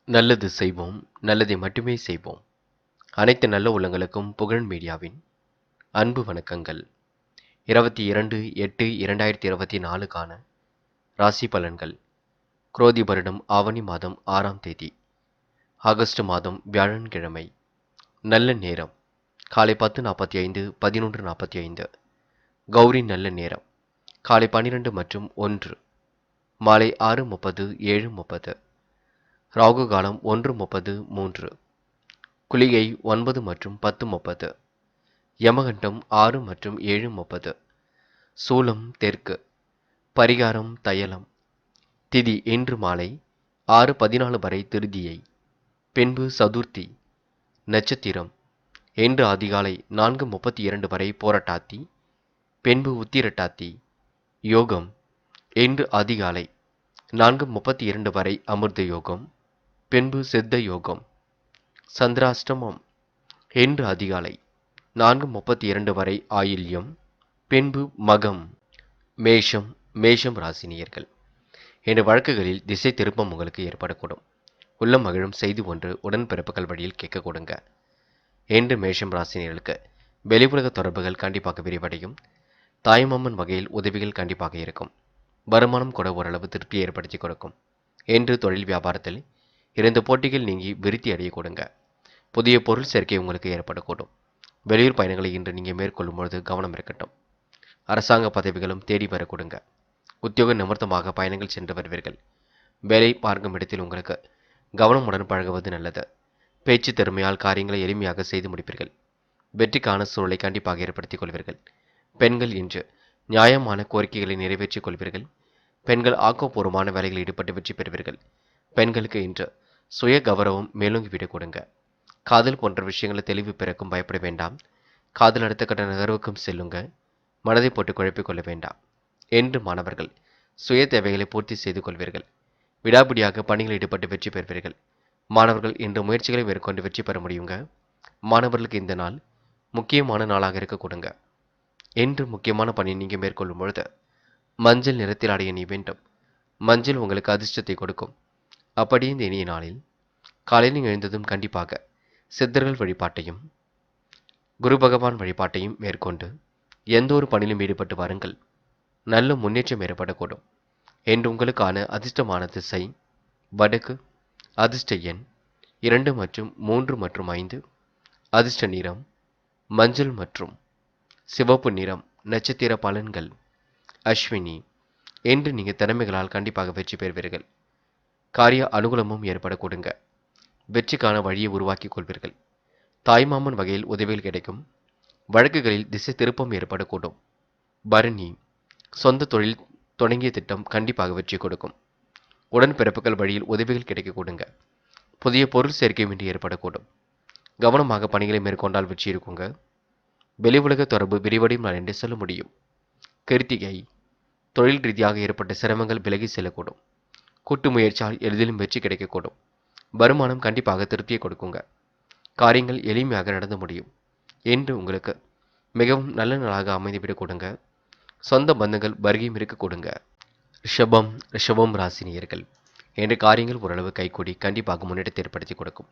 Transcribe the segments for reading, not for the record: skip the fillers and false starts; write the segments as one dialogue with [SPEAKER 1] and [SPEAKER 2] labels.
[SPEAKER 1] நல்லது செய்வோம், நல்லதை மட்டுமே செய்வோம். அனைத்து நல்ல உள்ளங்களுக்கும் புகழ் மீடியாவின் அன்பு வணக்கங்கள். 22/8/2024க்கான ராசி பலன்கள். குரோதி வருடம் ஆவணி மாதம் 6ஆம் தேதி, ஆகஸ்ட் மாதம் வியாழன்கிழமை. நல்ல நேரம் காலை 10:45 11:45. கௌரி நல்ல நேரம் காலை 12 மற்றும் 1, மாலை 6:30 7:30. ராகு காலம் 1:30 3, குளிகை 9 மற்றும் 10:30. யமகண்டம் 6 மற்றும் 7:30. சூலம் தெற்கு. பரிகாரம் தையலம். திதி இன்று மாலை 6:14 வரை திருதியை, பின்பு சதுர்த்தி. நட்சத்திரம் இன்று அதிகாலை 4:32 வரை போரட்டாத்தி, பின்பு உத்திரட்டாத்தி. யோகம் இன்று அதிகாலை 4:32 வரை அமிர்த யோகம், பின்பு சித்த யோகம். சந்திராஷ்டமம் இன்று அதிகாலை 4:32 வரை ஆயில்யம், பின்பு மகம். மேஷம் ராசினியர்கள். இன்று வழக்குகளில் திசை திருப்பம் உங்களுக்கு ஏற்படக்கூடும். உள்ள மகிழும் செய்தி ஒன்று உடன்பிறப்புகள் வழியில் கேட்க கொடுங்க. இன்று மேஷம் ராசினியர்களுக்கு வெளியுலக தொடர்புகள் கண்டிப்பாக விரிவடையும். தாய்மாமன் வகையில் உதவிகள் கண்டிப்பாக இருக்கும். வருமானம் கூட ஓரளவு திருப்தி ஏற்படுத்தி கொடுக்கும். இன்று தொழில் வியாபாரத்தில் இருந்த போட்டிகள் நீங்கி விருத்தி அடைய கொடுங்க. புதிய பொருள் சேர்க்கை உங்களுக்கு ஏற்படக்கூடும். வெளியூர் பயணங்களை இன்று நீங்கள் மேற்கொள்ளும் பொழுது கவனம் இருக்கட்டும். அரசாங்க பதவிகளும் தேடி வர கொடுங்க. உத்தியோக நிமித்தமாக பயணங்கள் சென்று வருவீர்கள். வேலை பார்க்கும் இடத்தில் உங்களுக்கு கவனமுடன் பழகுவது நல்லது. பேச்சு திறமையால் காரியங்களை எளிமையாக செய்து முடிப்பீர்கள். வெற்றிக்கான சூழலை கண்டிப்பாக ஏற்படுத்திக் கொள்வீர்கள். பெண்கள் இன்று நியாயமான கோரிக்கைகளை நிறைவேற்றிக் கொள்வீர்கள். பெண்கள் ஆக்கப்பூர்வமான வேலைகளில் ஈடுபட்டு வெற்றி பெறுவீர்கள். பெண்களுக்கு இன்று சுய கௌரவம் மேலோங்கிவிடக் கொடுங்க. காதல் போன்ற விஷயங்களை தெளிவு பிறக்கும் பயப்பட வேண்டாம். காதல் அடுத்த கட்ட நகர்வுக்கும் செல்லுங்க. மனதை போட்டு குழப்பிக் கொள்ள வேண்டாம். என்று மாணவர்கள் சுய தேவைகளை பூர்த்தி செய்து கொள்வீர்கள். விடாபிடியாக பணிகளில் ஈடுபட்டு வெற்றி பெறுவீர்கள். மாணவர்கள் இன்று முயற்சிகளை மேற்கொண்டு வெற்றி பெற முடியுங்க. மாணவர்களுக்கு இந்த நாள் முக்கியமான நாளாக இருக்க கொடுங்க. என்று முக்கியமான பணி நீங்கள் மேற்கொள்ளும் பொழுது மஞ்சள் நிறத்தில் அடைய நீ வேண்டும். மஞ்சள் உங்களுக்கு அதிர்ஷ்டத்தை கொடுக்கும். அப்படி இந்த இனிய நாளில் காலையில் எழுந்ததும் கண்டிப்பாக சித்தர்கள் வழிபாட்டையும் குரு பகவான் வழிபாட்டையும் மேற்கொண்டு எந்த ஒரு பணியிலும் ஈடுபட்டு வாருங்கள். நல்ல முன்னேற்றம் ஏற்படக்கூடும். என்று உங்களுக்கான அதிர்ஷ்டமான திசை வடக்கு. அதிர்ஷ்ட எண் 2 மற்றும் 3 மற்றும் 5. அதிர்ஷ்ட நிறம் மஞ்சள் மற்றும் சிவப்பு நிறம். நட்சத்திர பலன்கள். அஸ்வினி. என்று நீங்கள் திறமைகளால் கண்டிப்பாக வெற்றி பெறுவீர்கள். காரிய அனுகூலமும் ஏற்பட கொடுங்க. வெற்றிக்கான வழியை உருவாக்கி கொள்வீர்கள். தாய்மாமன் வகையில் உதவிகள் கிடைக்கும். வழக்குகளில் திசை திருப்பம் ஏற்படக்கூடும். பரணி. சொந்த தொழில் தொடங்கிய திட்டம் கண்டிப்பாக வெற்றி கொடுக்கும். உடன்பிறப்புகள் வழியில் உதவிகள் கிடைக்க கொடுங்க. புதிய பொருள் சேர்க்கை இன்றி ஏற்படக்கூடும். கவனமாக பணிகளை மேற்கொண்டால் வெற்றி இருக்குங்க. வெளி உலக தொடர்பு விரிவடையும் நாள் என்று சொல்ல முடியும். கிருத்திகை. தொழில் ரீதியாக ஏற்பட்ட சிரமங்கள் விலகி செல்லக்கூடும். கூட்டு முயற்சியால் எளிதிலும் வெற்றி கிடைக்கக்கூடும். வருமானம் கண்டிப்பாக திருப்தியை கொடுக்குங்க. காரியங்கள் எளிமையாக நடந்து முடியும். என்று உங்களுக்கு மிகவும் நல்ல நாளாக அமைந்துவிடக் கொடுங்க. சொந்த பந்தங்கள் வருகையும் இருக்க கொடுங்க. ரிஷபம் ராசினியர்கள். என்ற காரியங்கள் ஓரளவு கைகூடி கண்டிப்பாக முன்னேற்றத்தை ஏற்படுத்தி கொடுக்கும்.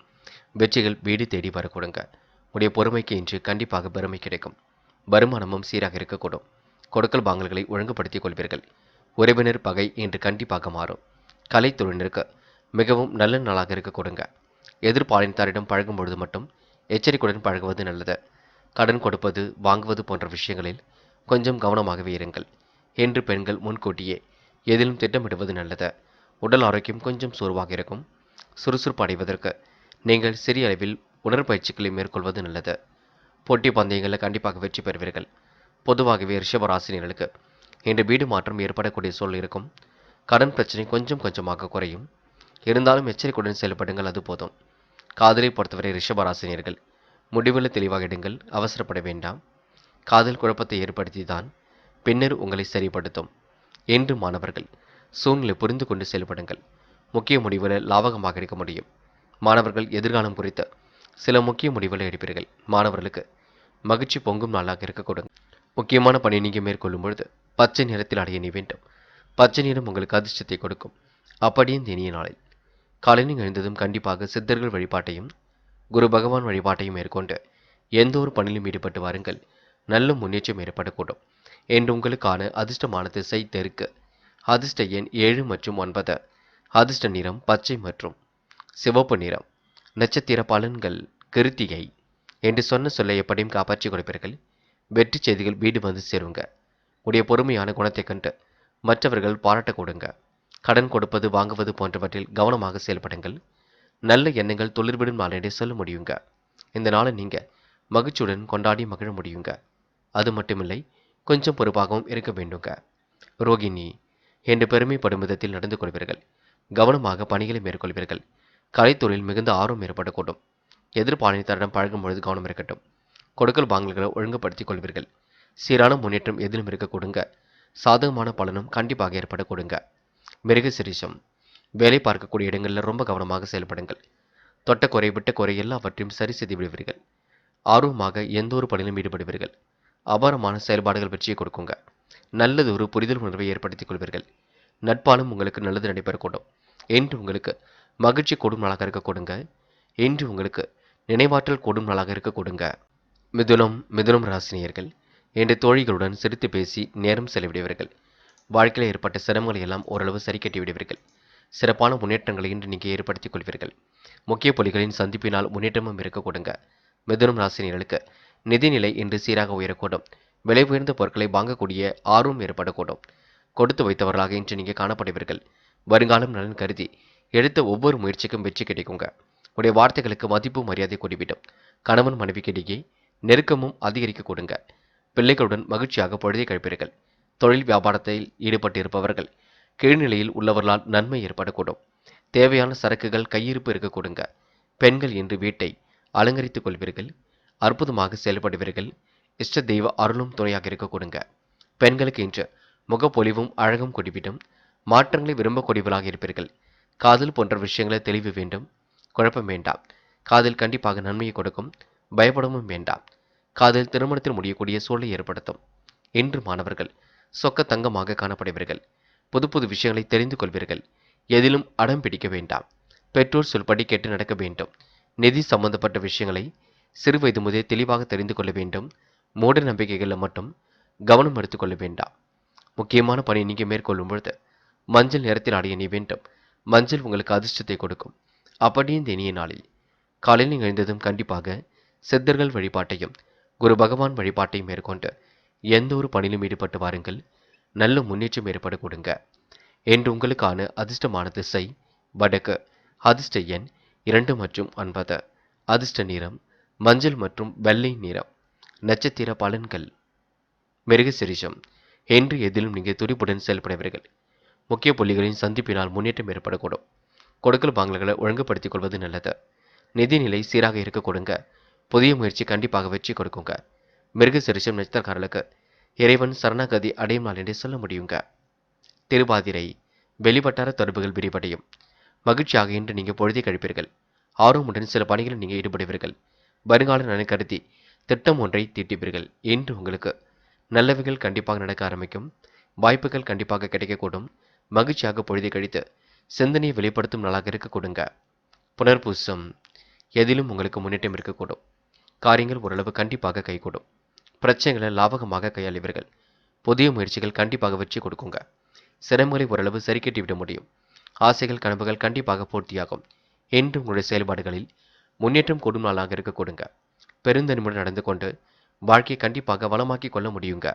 [SPEAKER 1] வெற்றிகள் வீடு தேடி வர கொடுங்க. உடைய பொறுமைக்கு இன்று கண்டிப்பாக பெருமை கிடைக்கும். வருமானமும் சீராக இருக்கக்கூடும். கொடுக்கல் வாங்கல்களை ஒழுங்குபடுத்திக் கொள்வீர்கள். உறவினர் பகை இன்று கண்டிப்பாக மாறும். கலைத்துறையினருக்கு மிகவும் நல்ல நாளாக இருக்க கொடுங்க. எதிர்பாலினத்தாரிடம் பழகும் பொழுது மட்டும் எச்சரிக்கையுடன் பழகுவது நல்லது. கடன் கொடுப்பது வாங்குவது போன்ற விஷயங்களில் கொஞ்சம் கவனமாகவே இருங்கள். என்று பெண்கள் முன்கூட்டியே எதிலும் திட்டமிடுவது நல்லது. உடல் ஆரோக்கியம் கொஞ்சம் சோர்வாக இருக்கும். சுறுசுறுப்பு அடைவதற்கு நீங்கள் சிறிய அளவில் உடற்பயிற்சிகளை மேற்கொள்வது நல்லது. போட்டி பந்தயங்களில் கண்டிப்பாக வெற்றி பெறுவீர்கள். பொதுவாகவே ரிஷபராசினியர்களுக்கு இன்று வீடு மாற்றம் ஏற்படக்கூடிய சூழல் இருக்கும். கடன் பிரச்சனை கொஞ்சம் கொஞ்சமாக குறையும். இருந்தாலும் எச்சரிக்கையுடன் செயல்படுங்கள், அது போதும். காதலை பொறுத்தவரை ரிஷபராசினியர்கள் முடிவில் தெளிவாக எடுங்கள். அவசரப்பட வேண்டாம். காதல் குழப்பத்தை ஏற்படுத்தி தான் பின்னர் உங்களை சரிப்படுத்தும். என்று மாணவர்கள் சூழ்நிலை புரிந்து கொண்டு செயல்படுங்கள். முக்கிய முடிவுகளை லாபகமாக எடுக்க முடியும். மாணவர்கள் எதிர்காலம் குறித்த சில முக்கிய முடிவுகளை எடுப்பீர்கள். மாணவர்களுக்கு மகிழ்ச்சி பொங்கும் நாளாக இருக்க கொடுங்க. முக்கியமான பணி நீங்கள் மேற்கொள்ளும் பொழுது பச்சை நிறத்தில் அடைய நீ வேண்டும். பச்சை நிறம் உங்களுக்கு அதிர்ஷ்டத்தை கொடுக்கும். அப்படியே இந்த இனிய நாளில் காலையில் எழுந்ததும் கண்டிப்பாக சித்தர்கள் வழிபாட்டையும் குரு பகவான் வழிபாட்டையும் மேற்கொண்டு எந்த ஒரு பணியிலும் ஈடுபட்டு வாருங்கள். நல்ல முன்னேற்றம் ஏற்படக்கூடும். என்று உங்களுக்கான அதிர்ஷ்டமான திசை தெற்கு. அதிர்ஷ்ட எண் 7 மற்றும் 9. அதிர்ஷ்ட நிறம் பச்சை மற்றும் சிவப்பு நிறம். நட்சத்திர பலன்கள் கிருத்திகை. என்று சொன்ன சொல்லை எப்படியும் காப்பாற்றிக் கொடுப்பீர்கள். வெற்றி செய்திகள் வீடு வந்து சேருங்க. உடைய பொறுமையான குணத்தை கண்டு மற்றவர்கள் பாராட்ட கொடுங்க. கடன் கொடுப்பது வாங்குவது போன்றவற்றில் கவனமாக செயல்படுங்கள். நல்ல எண்ணங்கள் தொழில்விடும் நாள் என்று சொல்ல முடியுங்க. இந்த நாளை நீங்க மகிழ்ச்சியுடன் கொண்டாடி மகிழ முடியுங்க. அது மட்டுமில்லை, கொஞ்சம் பொறுப்பாகவும் இருக்க வேண்டுங்க. ரோகிணி. என்று பெருமைப்படும் விதத்தில் நடந்து கொள்வீர்கள். கவனமாக பணிகளை மேற்கொள்வீர்கள். கலைத்தொழில் மிகுந்த ஆர்வம் ஏற்படக்கூடும். எதிர்பாலினத்தரிடம் பழகும் பொழுது கவனம் இருக்கட்டும். கொடுக்கல் வாங்கல்களை ஒழுங்குபடுத்திக் கொள்வீர்கள். சீரான முன்னேற்றம் எதிலும் இருக்க கொடுங்க. சாதகமான பலனும் கண்டிப்பாக ஏற்பட கொடுங்க. மிருக சிரிஷம். வேலை பார்க்கக்கூடிய இடங்களில் ரொம்ப கவனமாக செயல்படுங்கள். தொட்ட குறை விட்ட குறை எல்லாவற்றையும் சரி செய்து விடுவீர்கள். ஆர்வமாக எந்த ஒரு பணியிலும் ஈடுபடுவீர்கள். அபாரமான செயல்பாடுகள் வெற்றியை கொடுக்குங்க. நல்லதொரு புரிதல் உணர்வை ஏற்படுத்திக் கொள்வீர்கள். நட்பாலும் உங்களுக்கு நல்லது நடைபெறக்கூடும். என்று உங்களுக்கு மகிழ்ச்சி கூடும் நாளாக இருக்க கொடுங்க. என்று உங்களுக்கு நினைவாற்றல் கூடும் நாளாக இருக்க கொடுங்க. மிதுனம் ராசினியர்கள். என்று தோழிகளுடன் சிரித்து பேசி நேரம் செலவிடுவீர்கள். வாழ்க்கையில் ஏற்பட்ட சிரமங்களை எல்லாம் ஓரளவு சரி கட்டி விடுவீர்கள். சிறப்பான முன்னேற்றங்களை இன்று நீங்கள் ஏற்படுத்திக் கொள்வீர்கள். முக்கிய புலிகளின் சந்திப்பினால் முன்னேற்றமும் இருக்க கொடுங்க. மிதுனம் ராசினியர்களுக்கு நிதிநிலை இன்று சீராக உயரக்கூடும். விலை உயர்ந்த பொருட்களை வாங்கக்கூடிய ஆர்வம் ஏற்படக்கூடும். கொடுத்து வைத்தவர்களாக இன்று நீங்கள் காணப்படுவீர்கள். வருங்காலம் நலன் கருதி எடுத்த ஒவ்வொரு முயற்சிக்கும் வெற்றி கிடைக்குங்க. உடைய வார்த்தைகளுக்கு மதிப்பு மரியாதை கூடிவிடும். கணவன் மனைவிக்கிடையே நெருக்கமும் அதிகரிக்க கொடுங்க. பிள்ளைகளுடன் மகிழ்ச்சியாக பொழுதை கழிப்பீர்கள். தொழில் வியாபாரத்தில் ஈடுபட்டு இருப்பவர்கள் கீழ்நிலையில் உள்ளவர்களால் நன்மை ஏற்படக்கூடும். தேவையான சரக்குகள் கையிருப்பு இருக்க கொடுங்க. பெண்கள் இன்று வீட்டை அலங்கரித்துக் கொள்வீர்கள். அற்புதமாக செயல்படுவீர்கள். இஷ்ட தெய்வ அருளும் துணையாக இருக்க கொடுங்க. பெண்களுக்கு இன்று முகப்பொலிவும் அழகும் குடிவிடும். மாற்றங்களை விரும்பக்கூடியவர்களாக இருப்பீர்கள். காதல் போன்ற விஷயங்களை தெளிவு வேண்டும். குழப்பம் வேண்டாம். காதல் கண்டிப்பாக நன்மையை கொடுக்கும். பயப்படவும் வேண்டாம். காதல் திருமணத்தில் முடியக்கூடிய சூழலை ஏற்படுத்தும். இன்று மாணவர்கள் சொக்க தங்கமாக காணப்படுவீர்கள். புது புது விஷயங்களை தெரிந்து கொள்வீர்கள். எதிலும் அடம் பிடிக்க வேண்டாம். பெற்றோர் சொல்படி கேட்டு நடக்க வேண்டும். நிதி சம்பந்தப்பட்ட விஷயங்களை சிறுவயது முதலே தெளிவாக தெரிந்து கொள்ள வேண்டும். மூட நம்பிக்கைகளில் மட்டும் கவனம் எடுத்துக்கொள்ள வேண்டாம். முக்கியமான பணி நீங்க மேற்கொள்ளும் பொழுது மஞ்சள் நிறத்தில் ஆடைய நீ வேண்டும். மஞ்சள் உங்களுக்கு அதிர்ஷ்டத்தை கொடுக்கும். அப்படியே இந்த இனிய நாளில் காலையில் நீங்கள் எழுந்ததும் கண்டிப்பாக சித்தர்கள் வழிபாட்டையும் குரு பகவான் வழிபாட்டையும் மேற்கொண்டு எந்த ஒரு பணியிலும் ஈடுபட்டு வாருங்கள். நல்ல முன்னேற்றம் ஏற்பட கொடுங்க. என்று உங்களுக்கான அதிர்ஷ்டமான திசை வடக்கு. அதிர்ஷ்ட எண் 2 மற்றும் 9. அதிர்ஷ்ட நிறம் மஞ்சள் மற்றும் வெள்ளை நிறம். நட்சத்திர பலன்கள் மிருகசிரிஷம். என்று எதிலும் நீங்கள் துடிப்புடன் செயல்படுவீர்கள். முக்கிய புள்ளிகளின் சந்திப்பினால் முன்னேற்றம் ஏற்படக்கூடும். கொடுக்கல் வாங்கல்களை ஒழுங்குபடுத்திக் கொள்வது நல்லது. நிதிநிலை சீராக இருக்க கொடுங்க. புதிய முயற்சி கண்டிப்பாக வெற்றி கொடுக்குங்க. மிருகசிரிஷம் நட்சத்திரக்காரர்களுக்கு இறைவன் சரணாகதி அடையும் நாள் என்று சொல்ல முடியுங்க. திருவாதிரை. வெளிவட்டார தொடர்புகள் விரிவடையும். மகிழ்ச்சியாக இன்று நீங்கள் பொழுதை கழிப்பீர்கள். ஆர்வமுடன் சில பணிகளில் நீங்கள் ஈடுபடுவீர்கள். வருங்கால நலன் கருதி திட்டம் ஒன்றை தீட்டுவீர்கள். இன்று உங்களுக்கு நல்லவைகள் கண்டிப்பாக நடக்க ஆரம்பிக்கும். வாய்ப்புகள் கண்டிப்பாக கிடைக்கக்கூடும். மகிழ்ச்சியாக பொழுதை கழித்து சிந்தனையை வெளிப்படுத்தும் நாளாக இருக்க கொடுங்க. புனர்பூசம். எதிலும் உங்களுக்கு முன்னேற்றம் இருக்கக்கூடும். காரியங்கள் ஓரளவு கண்டிப்பாக கைகூடும். பிரச்சனைகளை லாபகமாக கையாளுவீர்கள். புதிய முயற்சிகள் கண்டிப்பாக வெற்றி கொடுக்குங்க. சிரமங்களை ஓரளவு சரி கட்டிவிட முடியும். ஆசைகள் கனவுகள் கண்டிப்பாக பூர்த்தியாகும். என்று உங்களுடைய செயல்பாடுகளில் முன்னேற்றம் கூடும் நாளாக இருக்க கொடுங்க. பெருந்தன்மையுடன் நடந்து கொண்டு வாழ்க்கையை கண்டிப்பாக வளமாக்கி கொள்ள முடியுங்க.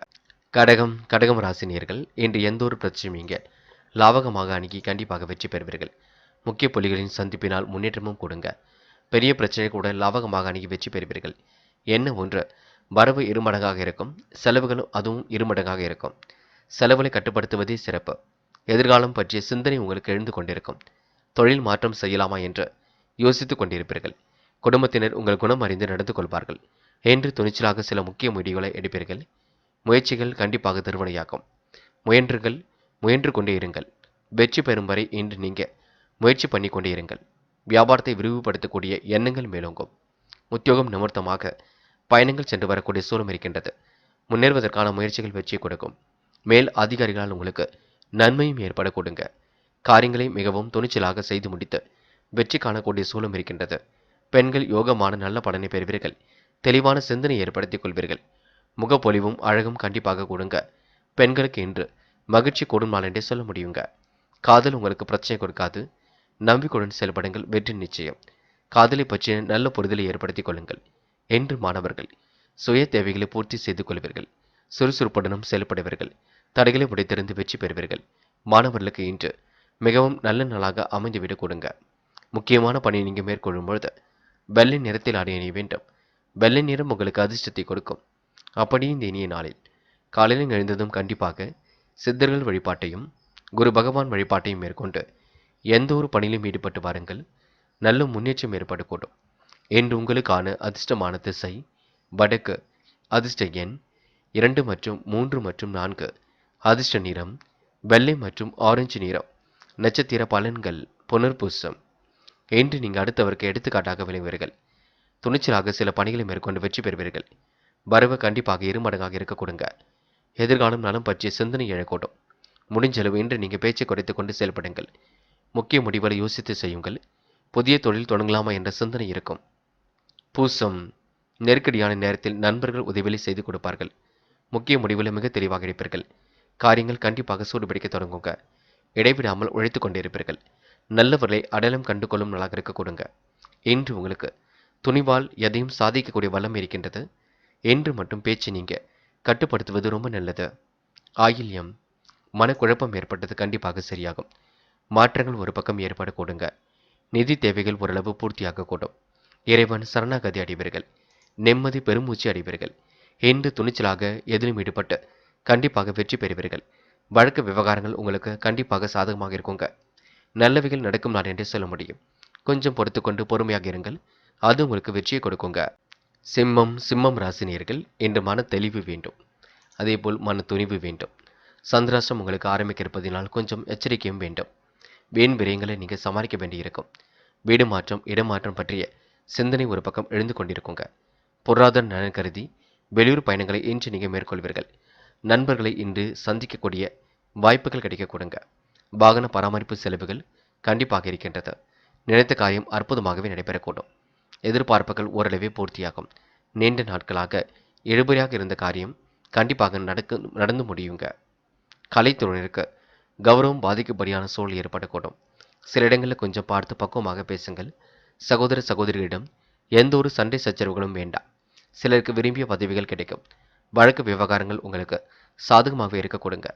[SPEAKER 1] கடகம் ராசினியர்கள் இன்று எந்த ஒரு பிரச்சனையும் இங்க லாபகமாக அணுகி கண்டிப்பாக வெற்றி பெறுவீர்கள். முக்கிய புள்ளிகளின் சந்திப்பினால் முன்னேற்றமும் கொடுங்க. பெரிய பிரச்சனை கூட லாபகமாக அணுகி வெற்றி பெறுவீர்கள். என்ன ஒன்று வரவு இருமடங்காக இருக்கும். செலவுகளும் அதுவும் இருமடங்காக இருக்கும். செலவுகளை கட்டுப்படுத்துவதே சிறப்பு. எதிர்காலம் பற்றிய சிந்தனை உங்களுக்கு எழுந்து கொண்டிருக்கும். தொழில் மாற்றம் செய்யலாமா என்று யோசித்துக் கொண்டிருப்பீர்கள். குடும்பத்தினர் உங்கள் குணம் அறிந்து நடந்து கொள்வார்கள். என்று துணிச்சலாக சில முக்கிய முடிவுகளை எடுப்பீர்கள். முயற்சிகள் கண்டிப்பாக திருவினையாகும். முயன்று கொண்டே இருங்கள். வெற்றி பெறும் வரை இன்று நீங்க முயற்சி பண்ணி கொண்டே இருங்கள். வியாபாரத்தை விரிவுபடுத்தக்கூடிய எண்ணங்கள் மேலோங்கும். உத்தியோகம் நிமித்தமாக பயணங்கள் சென்று வரக்கூடிய சூழல் இருக்கின்றது. முன்னேறுவதற்கான முயற்சிகள் வெற்றி கொடுக்கும். மேல் அதிகாரிகளால் உங்களுக்கு நன்மையும் ஏற்பட கொடுங்க. காரியங்களை மிகவும் துணிச்சலாக செய்து முடித்து வெற்றி காணக்கூடிய சூழலும் இருக்கின்றது. பெண்கள் யோகமான நல்ல பலனை பெறுவீர்கள். தெளிவான சிந்தனை ஏற்படுத்திக் கொள்வீர்கள். முகப்பொலிவும் அழகும் கண்டிப்பாக கொடுங்க. பெண்களுக்கு இன்று மகிழ்ச்சி கூடும் நாள் என்றே சொல்ல முடியுங்க. காதல் உங்களுக்கு பிரச்சனை கொடுக்காது. நம்பிக்கையுடன் செயல்படுங்கள், வெற்றி நிச்சயம். காதலை பற்றிய நல்ல புரிதலை ஏற்படுத்திக் கொள்ளுங்கள். என்று மாணவர்கள் சுய தேவைகளை பூர்த்தி செய்து கொள்வீர்கள். சுறுசுறுப்புடனும் செயல்படுவீர்கள். தடைகளை உடைத்தெறிந்து வெற்றி பெறுவீர்கள். மாணவர்களுக்கு இன்று மிகவும் நல்ல நாளாக அமைந்துவிடக் கொடுங்க. முக்கியமான பணியை நீங்கள் மேற்கொள்ளும் பொழுது வெள்ளை நிறத்தில் ஆடை அணிய வேண்டும். வெள்ளை நிறம் உங்களுக்கு அதிர்ஷ்டத்தை கொடுக்கும். அப்படி இந்த இனிய நாளில் காலையில் எழுந்ததும் கண்டிப்பாக சித்தர்கள் வழிபாட்டையும் குரு பகவான் வழிபாட்டையும் மேற்கொண்டு எந்த ஒரு பணியிலும் ஈடுபட்டு வாருங்கள். நல்ல முன்னேற்றம் ஏற்படக்கூடும். என்று உங்களுக்கான அதிர்ஷ்டமான திசை வடக்கு. அதிர்ஷ்ட எண் 2 மற்றும் 3 மற்றும் 4. அதிர்ஷ்ட நிறம் வெள்ளை மற்றும் ஆரஞ்சு நிறம். நட்சத்திர பலன்கள் புனர்பூசம். என்று நீங்கள் அடுத்தவருக்கு எடுத்துக்காட்டாக விளங்குவீர்கள். துணிச்சலாக சில பணிகளை மேற்கொண்டு வெற்றி பெறுவீர்கள். வரவு கண்டிப்பாக இருமடங்காக இருக்க கொடுங்க. எதிர்காலம் நலம் பற்றிய சிந்தனை எழக்கூடும். முடிஞ்சளவு இன்று நீங்கள் பேச்சை குறைத்துக் கொண்டு செயல்படுங்கள். முக்கிய முடிவுகளை யோசித்து செய்யுங்கள். புதிய தொழில் தொடங்கலாமா என்ற சிந்தனை இருக்கும். பூசம். நெருக்கடியான நேரத்தில் நண்பர்கள் உதவிகளை செய்து கொடுப்பார்கள். முக்கிய முடிவுகளை மிக தெளிவாக எடுப்பீர்கள். காரியங்கள் கண்டிப்பாக சூடுபிடிக்க தொடங்குங்க. இடைவிடாமல் உழைத்துக் கொண்டிருப்பீர்கள். நல்லவர்களை அடையாளம் கண்டு கொள்ளும் நாளாக இருக்க கொடுங்க. இன்று உங்களுக்கு துணிவால் எதையும் சாதிக்கக்கூடிய வல்லமை இருக்கின்றது. என்று மட்டும் பேச்சு நீங்க கட்டுப்படுத்துவது ரொம்ப நல்லது. ஆயில்யம். மனக்குழப்பம் ஏற்பட்டது கண்டிப்பாக சரியாகும். மாற்றங்கள் ஒரு பக்கம் ஏற்பட கொடுங்க. நிதி தேவைகள் ஓரளவு பூர்த்தியாக கூடும். இறைவன் சரணாகதி அடைவீர்கள். நிம்மதி பெருமூச்சு அடைவீர்கள். என்று துணிச்சலாக எதிலும் ஈடுபட்டு கண்டிப்பாக வெற்றி பெறுவீர்கள். வழக்கு விவகாரங்கள் உங்களுக்கு கண்டிப்பாக சாதகமாக இருக்குங்க. நல்லவைகள் நடக்கும் நாள் என்றே சொல்ல முடியும். கொஞ்சம் பொறுத்துக்கொண்டு பொறுமையாக இருங்கள். அது உங்களுக்கு வெற்றியை கொடுக்குங்க. சிம்மம் ராசினியர்கள் இன்று மன தெளிவு வேண்டும். அதேபோல் மன துணிவு வேண்டும். சந்திராஷ்டிரம் உங்களுக்கு ஆரம்பிக்க இருப்பதினால் கொஞ்சம் எச்சரிக்கையும் வேண்டும். வீண் விரயங்களை நீங்கள் சமாளிக்க வேண்டியிருக்கும். வீடு மாற்றம் இடமாற்றம் பற்றிய சிந்தனை ஒரு பக்கம் எழுந்து கொண்டிருக்குங்க. பொருளாதார நலன் கருதி வெளியூர் பயணங்களை இன்று நீங்கள் மேற்கொள்வீர்கள். நண்பர்களை இன்று சந்திக்கக்கூடிய வாய்ப்புகள் கிடைக்க கொடுங்க. வாகன பராமரிப்பு செலவுகள் கண்டிப்பாக இருக்கின்றது. நினைத்த காரியம் அற்புதமாகவே நடைபெறக்கூடும். எதிர்பார்ப்புகள் ஓரளவே பூர்த்தியாகும். நீண்ட நாட்களாக இழுபறியாக இருந்த காரியம் கண்டிப்பாக நடந்து முடியுங்க. கலைத்துறையினருக்கு கௌரவம் பாதிக்கும்படியான சூழல் ஏற்படக்கூடும். சில இடங்களில் கொஞ்சம் பார்த்து பக்குவமாக பேசுங்கள். சகோதர சகோதரிகளிடம் எந்த ஒரு சண்டை சச்சரவுகளும் வேண்டாம். சிலருக்கு விரும்பிய பதவிகள் கிடைக்கும். வழக்கு விவகாரங்கள் உங்களுக்கு சாதகமாக இருக்க கொடுங்க.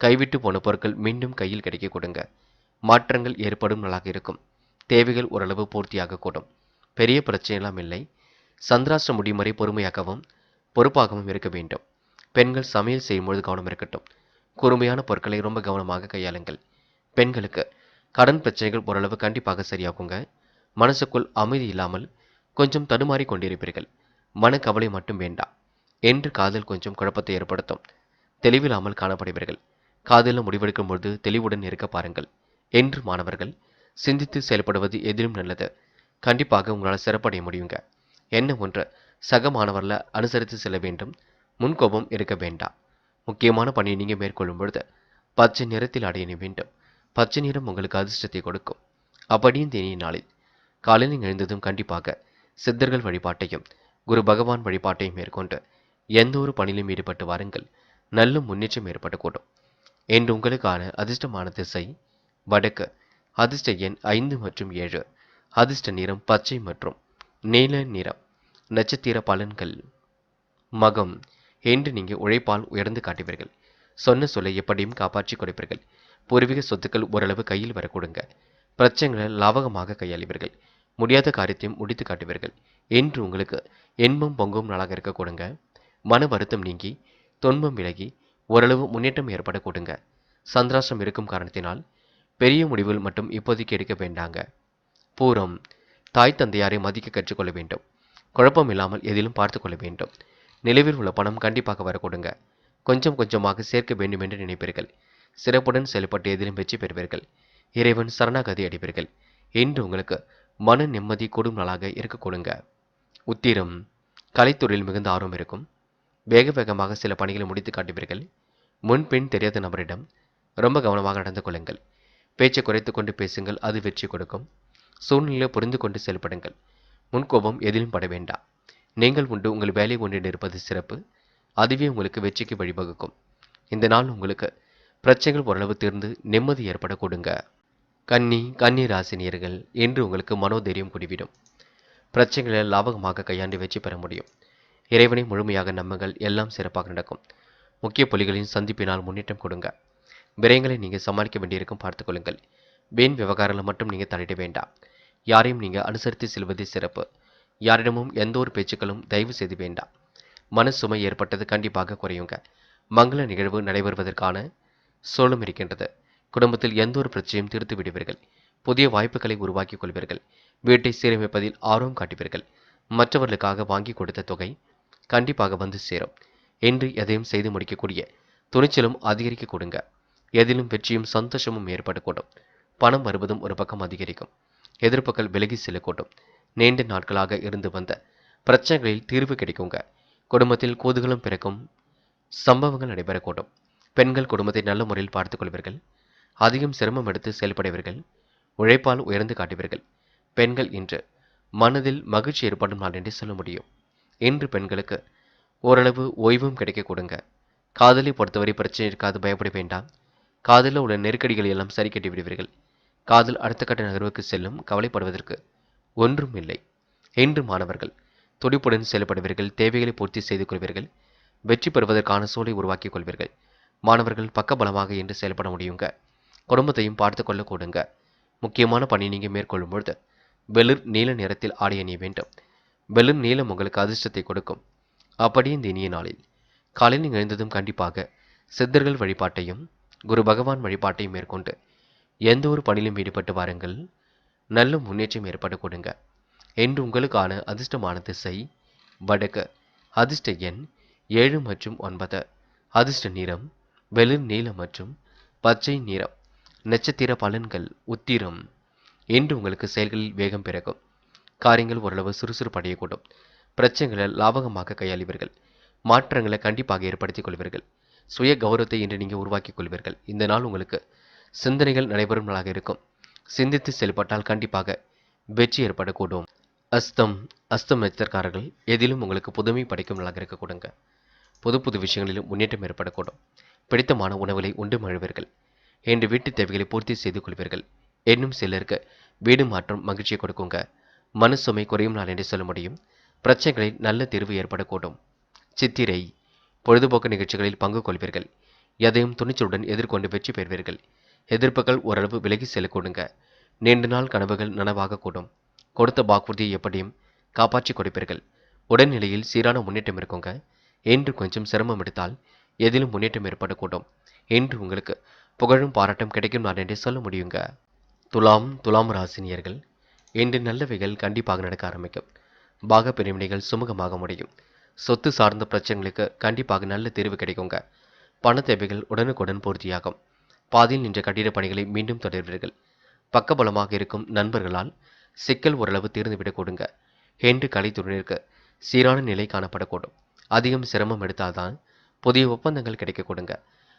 [SPEAKER 1] கைவிட்டு போன பொருட்கள் மீண்டும் கையில் கிடைக்க கொடுங்க. மாற்றங்கள் ஏற்படும் நாளாக இருக்கும். தேவைகள் ஓரளவு பூர்த்தியாக கூடும். பெரிய பிரச்சனையெல்லாம் இல்லை. சந்திராஷ்டிரம் முடியும் வரை பொறுமையாகவும் பொறுப்பாகவும் இருக்க வேண்டும். பெண்கள் சமையல் செய்யும்பொழுது கவனம் இருக்கட்டும். கூர்மையான பொருட்களை ரொம்ப கவனமாக கையாளுங்கள். பெண்களுக்கு கடன் பிரச்சனைகள் ஓரளவு கண்டிப்பாக சரியாகுங்க. மனசுக்குள் அமைதி இல்லாமல் கொஞ்சம் தடுமாறி கொண்டிருப்பீர்கள். மனக்கவலை மட்டும் வேண்டாம். என்று காதல் கொஞ்சம் குழப்பத்தை ஏற்படுத்தும். தெளிவில்லாமல் காணப்படுவீர்கள். காதலில் முடிவெடுக்கும் பொழுது தெளிவுடன் இருக்க பாருங்கள். என்று மாணவர்கள் சிந்தித்து செயல்படுவது எதிலும் நல்லது. கண்டிப்பாக உங்களால் சிறப்படைய முடியுங்க. என்ன ஒன்று சக மாணவர்களை அனுசரித்து செல்ல வேண்டும். முன்கோபம் இருக்க வேண்டாம். முக்கியமான பணியை நீங்கள் மேற்கொள்ளும் பொழுது பச்சை நிறத்தில் அடைய வேண்டும். பச்சை நிறம் உங்களுக்கு அதிர்ஷ்டத்தை கொடுக்கும். அப்படியும் தேனிய நாளில் காலையில் எழுந்ததும் கண்டிப்பாக சித்தர்கள் வழிபாட்டையும் குரு பகவான் வழிபாட்டையும் மேற்கொண்டு எந்த ஒரு பணியிலும் ஈடுபட்டு வாருங்கள். நல்ல முன்னேற்றம் ஏற்படக்கூடும். என்று உங்களுக்கான அதிர்ஷ்டமான திசை வடக்கு. அதிர்ஷ்ட எண் 5 மற்றும் 7. அதிர்ஷ்ட நிறம் பச்சை மற்றும் நீல நிறம். நட்சத்திர பலன்கள் மகம். என்று நீங்கள் உழைப்பால் உயர்ந்து காட்டுவீர்கள். சொன்ன சொல்லை எப்படியும் காப்பாற்றி கொடுப்பீர்கள். பூர்வீக சொத்துக்கள் ஓரளவு கையில் வர கொடுங்க. பிரச்சனைகளை லாபகமாக கையாளுவீர்கள். முடியாத காரியத்தையும் முடித்து காட்டுவீர்கள். என்று உங்களுக்கு இன்பம் பொங்கும் நாளாக இருக்க கொடுங்க. மன வருத்தம் நீங்கி துன்பம் விலகி ஓரளவு முன்னேற்றம் ஏற்பட கொடுங்க. சந்திராஷ்டிரம் இருக்கும் காரணத்தினால் பெரிய முடிவுகள் மட்டும் இப்போதைக்கு எடுக்க வேண்டாங்க. பூரம். தாய் தந்தையாரை மதிக்க கற்றுக்கொள்ள வேண்டும். குழப்பம் இல்லாமல் எதிலும் பார்த்து கொள்ள வேண்டும். நிலவில் உள்ள பணம் கண்டிப்பாக வர கொடுங்க. கொஞ்சம் கொஞ்சமாக சேர்க்க வேண்டும் என்று நினைப்பீர்கள். சிறப்புடன் செயல்பட்டு எதிலும் வெற்றி பெறுவீர்கள். இறைவன் சரணாகதி அடைவீர்கள். என்று உங்களுக்கு மன நிம்மதி கூடும் நாளாக இருக்க கொடுங்க. உத்திரம். கலைத்துறையில் மிகுந்த ஆர்வம் இருக்கும். வேக வேகமாக சில பணிகளை முடித்து காட்டுவீர்கள். முன்பின் தெரியாத நபரிடம் ரொம்ப கவனமாக நடந்து கொள்ளுங்கள். பேச்சை குறைத்து கொண்டு பேசுங்கள். அது வெற்றி கொடுக்கும். சூழ்நிலையை புரிந்து கொண்டு செயல்படுங்கள். முன்கோபம் எதிலும் பட வேண்டாம். நீங்கள் உண்டு உங்கள் வேலை ஒன்றில் இருப்பது சிறப்பு. அதுவே உங்களுக்கு வெற்றிக்கு வழிவகுக்கும். இந்த நாள் உங்களுக்கு பிரச்சனைகள் ஓரளவு தீர்ந்து நிம்மதி ஏற்பட கொடுங்க. கன்னி ராசினியர்கள் இன்று உங்களுக்கு மனோதைரியம் கூடிவிடும். பிரச்சனைகளை லாபகமாக கையாண்டு வெற்றி பெற முடியும். இறைவனை முழுமையாக நம்புங்கள், எல்லாம் சிறப்பாக நடக்கும். முக்கிய புள்ளிகளின் சந்திப்பினால் முன்னேற்றம் கொடுங்க. விரயங்களை நீங்கள் சமாளிக்க வேண்டியிருக்கும் பார்த்துக்கொள்ளுங்கள். வீண் விவகாரங்களை மட்டும் நீங்கள் தலையிட வேண்டாம். யாரையும் நீங்கள் அனுசரித்து செல்வதே சிறப்பு. யாரிடமும் எந்த ஒரு பேச்சுக்களும் தயவு செய்து வேண்டாம். மன சுமை ஏற்பட்டது கண்டிப்பாக குறையுங்க. மங்கள நிகழ்வு நடைபெறுவதற்கான சூழலும் இருக்கின்றது. குடும்பத்தில் எந்த ஒரு பிரச்சனையும் தீர்த்து விடுவீர்கள். புதிய வாய்ப்புகளை உருவாக்கிக் கொள்வீர்கள். வீட்டை சீரமைப்பதில் ஆர்வம் காட்டுவீர்கள். மற்றவர்களுக்காக வாங்கி கொடுத்த தொகை கண்டிப்பாக வந்து சேரும். என்று எதையும் செய்து முடிக்கக்கூடிய துணிச்சலும் அதிகரிக்க கொடுங்க. எதிலும் வெற்றியும் சந்தோஷமும் ஏற்படக்கூடும். பணம் வருவதும் ஒரு பக்கம் அதிகரிக்கும். எதிர்ப்புகள் விலகி செல்லக்கூடும். நீண்ட நாட்களாக இருந்து வந்த பிரச்சனைகளில் தீர்வு கிடைக்குங்க. குடும்பத்தில் குதூகலம் பிறக்கும் சம்பவங்கள் நடைபெறக்கூடும். பெண்கள் குடும்பத்தை நல்ல முறையில் பார்த்துக் கொள்வீர்கள். அதிகம் சிரமம் எடுத்து செயல்படுவீர்கள். உழைப்பால் உயர்ந்து காட்டுவீர்கள். பெண்கள் இன்று மனதில் மகிழ்ச்சி ஏற்படும் நாள் என்று சொல்ல முடியும். இன்று பெண்களுக்கு ஓரளவு ஓய்வும் கிடைக்க கொடுங்க. காதலை பொறுத்தவரை பிரச்சனை இருக்காது, பயப்பட வேண்டாம். காதலில் உள்ள நெருக்கடிகளை எல்லாம் சரி கட்டி விடுவீர்கள். காதல் அடுத்த கட்ட நகர்வுக்கு செல்லும், கவலைப்படுவதற்கு ஒன்றும் இல்லை. இன்று மாணவர்கள் துடிப்புடன் செயல்படுவீர்கள். தேவைகளை பூர்த்தி செய்து கொள்வீர்கள். வெற்றி பெறுவதற்கான சூழலை உருவாக்கிக் கொள்வீர்கள். மாணவர்கள் பக்கபலமாக இன்று செயல்பட முடியுங்க. குடும்பத்தையும் பார்த்து கொள்ள கூடுங்க. முக்கியமான பணி நீங்கள் மேற்கொள்ளும் பொழுது வெளிர் நீல நிறத்தில் ஆடை அணிய வேண்டும். வெளிர் நீலம் உங்களுக்கு அதிர்ஷ்டத்தை கொடுக்கும். அப்படியே இந்த இனிய நாளில் காலையில் நீங்கள் எழுந்ததும் கண்டிப்பாக சித்தர்கள் வழிபாட்டையும் குரு பகவான் வழிபாட்டையும் மேற்கொண்டு எந்த ஒரு பணியிலும் ஈடுபட்டு வாருங்கள். நல்ல முன்னேற்றம் ஏற்பட கொடுங்க. என்று உங்களுக்கான அதிர்ஷ்டமான திசை வடக்கு. அதிர்ஷ்ட எண் 7 மற்றும் 9. அதிர்ஷ்ட நிறம் வெளிர் நீலம் மற்றும் பச்சை நிறம். நட்சத்திர பலன்கள் உத்திரம். என்று உங்களுக்கு செயல்களில் வேகம் பிறக்கும். காரியங்கள் ஓரளவு சுறுசுறுப்படையக்கூடும். பிரச்சனைகளை லாபகமாக கையாளுவீர்கள். மாற்றங்களை கண்டிப்பாக ஏற்படுத்திக் கொள்வீர்கள். சுய கௌரவத்தை இன்று நீங்கள் உருவாக்கிக் கொள்வீர்கள். இந்த நாள் உங்களுக்கு சிந்தனைகள் நடைபெறும் நாளாக இருக்கும். சிந்தித்து செயல்பட்டால் கண்டிப்பாக வெற்றி ஏற்படக்கூடும். அஸ்தம் நட்சத்திரக்காரர்கள் எதிலும் உங்களுக்கு புதுமை படைக்கும் நாளாக இருக்க கொடுங்க. புது புது விஷயங்களிலும் முன்னேற்றம் ஏற்படக்கூடும். பிடித்தமான உணவுகளை உண்டு மழுவீர்கள். என்று வீட்டு தேவைகளை பூர்த்தி செய்து கொள்வீர்கள். இன்னும் சிலருக்கு வீடு மாற்றம் மகிழ்ச்சியை கொடுக்குங்க. மன சுமை குறையும் நாள் என்று சொல்ல முடியும். பிரச்சனைகளில் நல்ல தீர்வு ஏற்படக்கூடும். சித்திரை பொழுதுபோக்கு நிகழ்ச்சிகளில் பங்கு கொள்வீர்கள். எதையும் துணிச்சலுடன் எதிர்கொண்டு வெற்றி பெறுவீர்கள். எதிர்ப்புகள் ஓரளவு விலகி செல்லக்கூடுங்க. நீண்ட நாள் கனவுகள் நனவாக கூடும். கொடுத்த வாக்குறுதியை எப்படியும் காப்பாற்றி கொடுப்பீர்கள். உடல்நிலையில் சீரான முன்னேற்றம் இருக்குங்க. என்று கொஞ்சம் சிரமம் எடுத்தால் எதிலும் முன்னேற்றம் ஏற்படக்கூடும். என்று உங்களுக்கு புகழும் பாராட்டம் கிடைக்கும் நாள் என்று சொல்ல முடியுங்க. துலாம் ராசினியர்கள் இன்று நல்லவைகள் கண்டிப்பாக நடக்க ஆரம்பிக்கும். பாக பிரிவினைகள் சுமூகமாக முடியும். சொத்து சார்ந்த பிரச்சனைகளுக்கு கண்டிப்பாக நல்ல தீர்வு கிடைக்குங்க. பண தேவைகள் உடனுக்குடன் பூர்த்தியாகும். பாதியில் நின்ற கட்டிடப் பணிகளை மீண்டும் தொடர்வீர்கள். பக்கபலமாக இருக்கும் நண்பர்களால் சிக்கல் ஓரளவு தீர்ந்துவிடக் கொடுங்க. என்று கலைத்துறையினருக்கு சீரான நிலை காணப்படக்கூடும். அதிகம் சிரமம் எடுத்தால்தான் புதிய ஒப்பந்தங்கள் கிடைக்க கொடுங்க.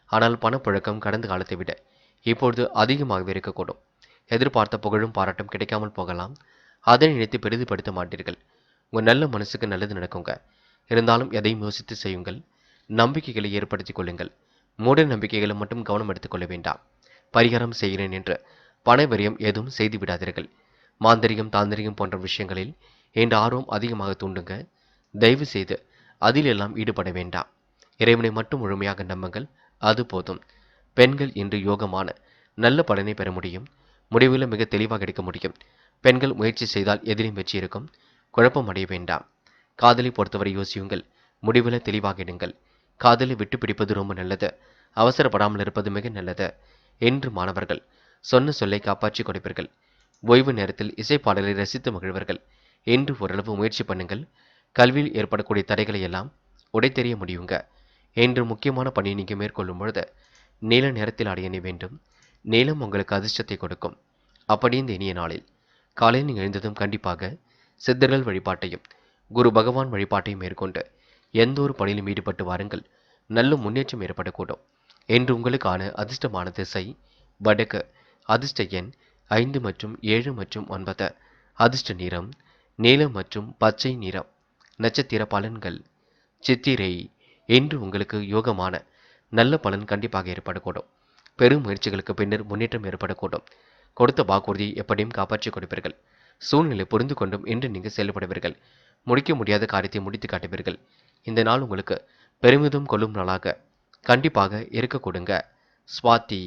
[SPEAKER 1] ஆனால் பணப்புழக்கம் கடந்த காலத்தை விட இப்பொழுது அதிகமாகவே இருக்கக்கூடும். எதிர்பார்த்த புகழும் பாராட்டும் கிடைக்காமல் போகலாம். அதை நினைத்து பெரிதுபடுத்த மாட்டீர்கள். உங்கள் நல்ல மனசுக்கு நல்லது நடக்குங்க. இருந்தாலும் எதையும் யோசித்து செய்யுங்கள். நம்பிக்கைகளை ஏற்படுத்திக் கொள்ளுங்கள். மூட நம்பிக்கைகளை மட்டும் கவனம் எடுத்துக்கொள்ள வேண்டாம். பரிகாரம் செய்கிறேன் என்று பண விரயம் ஏதும் செய்து விடாதீர்கள். மாந்திரிகம் தாந்திரிகம் போன்ற விஷயங்களில் என்ற ஆர்வம் அதிகமாக தூண்டுங்க. தயவு செய்து அதில் எல்லாம் ஈடுபட வேண்டாம். இறைவனை மட்டும் முழுமையாக நம்புங்கள், அது போதும். பெண்கள் இன்று யோகமான நல்ல பலனை பெற முடியும். முடிவுகளை மிக தெளிவாக எடுக்க முடியும். பெண்கள் முயற்சி செய்தால் எதிலும் வெற்றி இருக்கும். குழப்பம் அடைய வேண்டாம். காதலை பொறுத்தவரை யோசியுங்கள். முடிவுகளை தெளிவாக எடுங்கள். காதலை விட்டு பிடிப்பது ரொம்ப நல்லது. அவசரப்படாமல் இருப்பது மிக நல்லது. என்று மாணவர்கள் சொன்ன சொல்லை காப்பாற்றி கொடுப்பீர்கள். ஓய்வு நேரத்தில் இசைப்பாடலை ரசித்து மகிழ்வர்கள். என்று ஓரளவு முயற்சி பண்ணுங்கள். கல்வியில் ஏற்படக்கூடிய தடைகளை எல்லாம் உடைத்தெறிய முடியுங்க. என்று முக்கியமான பணியை நீங்கள் மேற்கொள்ளும் பொழுது நீல நிறத்தில் அடையணி வேண்டும். நீலம் உங்களுக்கு அதிர்ஷ்டத்தை கொடுக்கும். அப்படி இந்த இனிய நாளில் காலையில் நீங்கள் எழுந்ததும் கண்டிப்பாக சித்தர்கள் வழிபாட்டையும் குரு பகவான் வழிபாட்டையும் மேற்கொண்டு எந்த ஒரு பணியிலும் ஈடுபட்டு வாருங்கள். நல்ல முன்னேற்றம் ஏற்படக்கூடும். என்று உங்களுக்கான அதிர்ஷ்டமான திசை வடக்கு. அதிர்ஷ்ட எண் 5 மற்றும் 7 மற்றும் 9. அதிர்ஷ்ட நிறம் நீலம் மற்றும் பச்சை நிறம். நட்சத்திர பலன்கள். சித்திரை. இன்று உங்களுக்கு யோகமான நல்ல பலன் கண்டிப்பாக ஏற்படக்கூடும். பெரும் முயற்சிகளுக்கு பின்னர் முன்னேற்றம் ஏற்படக்கூடும். கொடுத்த வாக்குறுதியை எப்படியும் காப்பாற்றிக் கொடுப்பீர்கள். சூழ்நிலை புரிந்து கொண்டும் இன்று நீங்கள் செயல்படுவீர்கள். முடிக்க முடியாத காரியத்தை முடித்து காட்டுவீர்கள். இந்த நாள் உங்களுக்கு பெருமிதம் கொள்ளும் நாளாக கண்டிப்பாக இருக்க கொடுங்க. சுவாதி.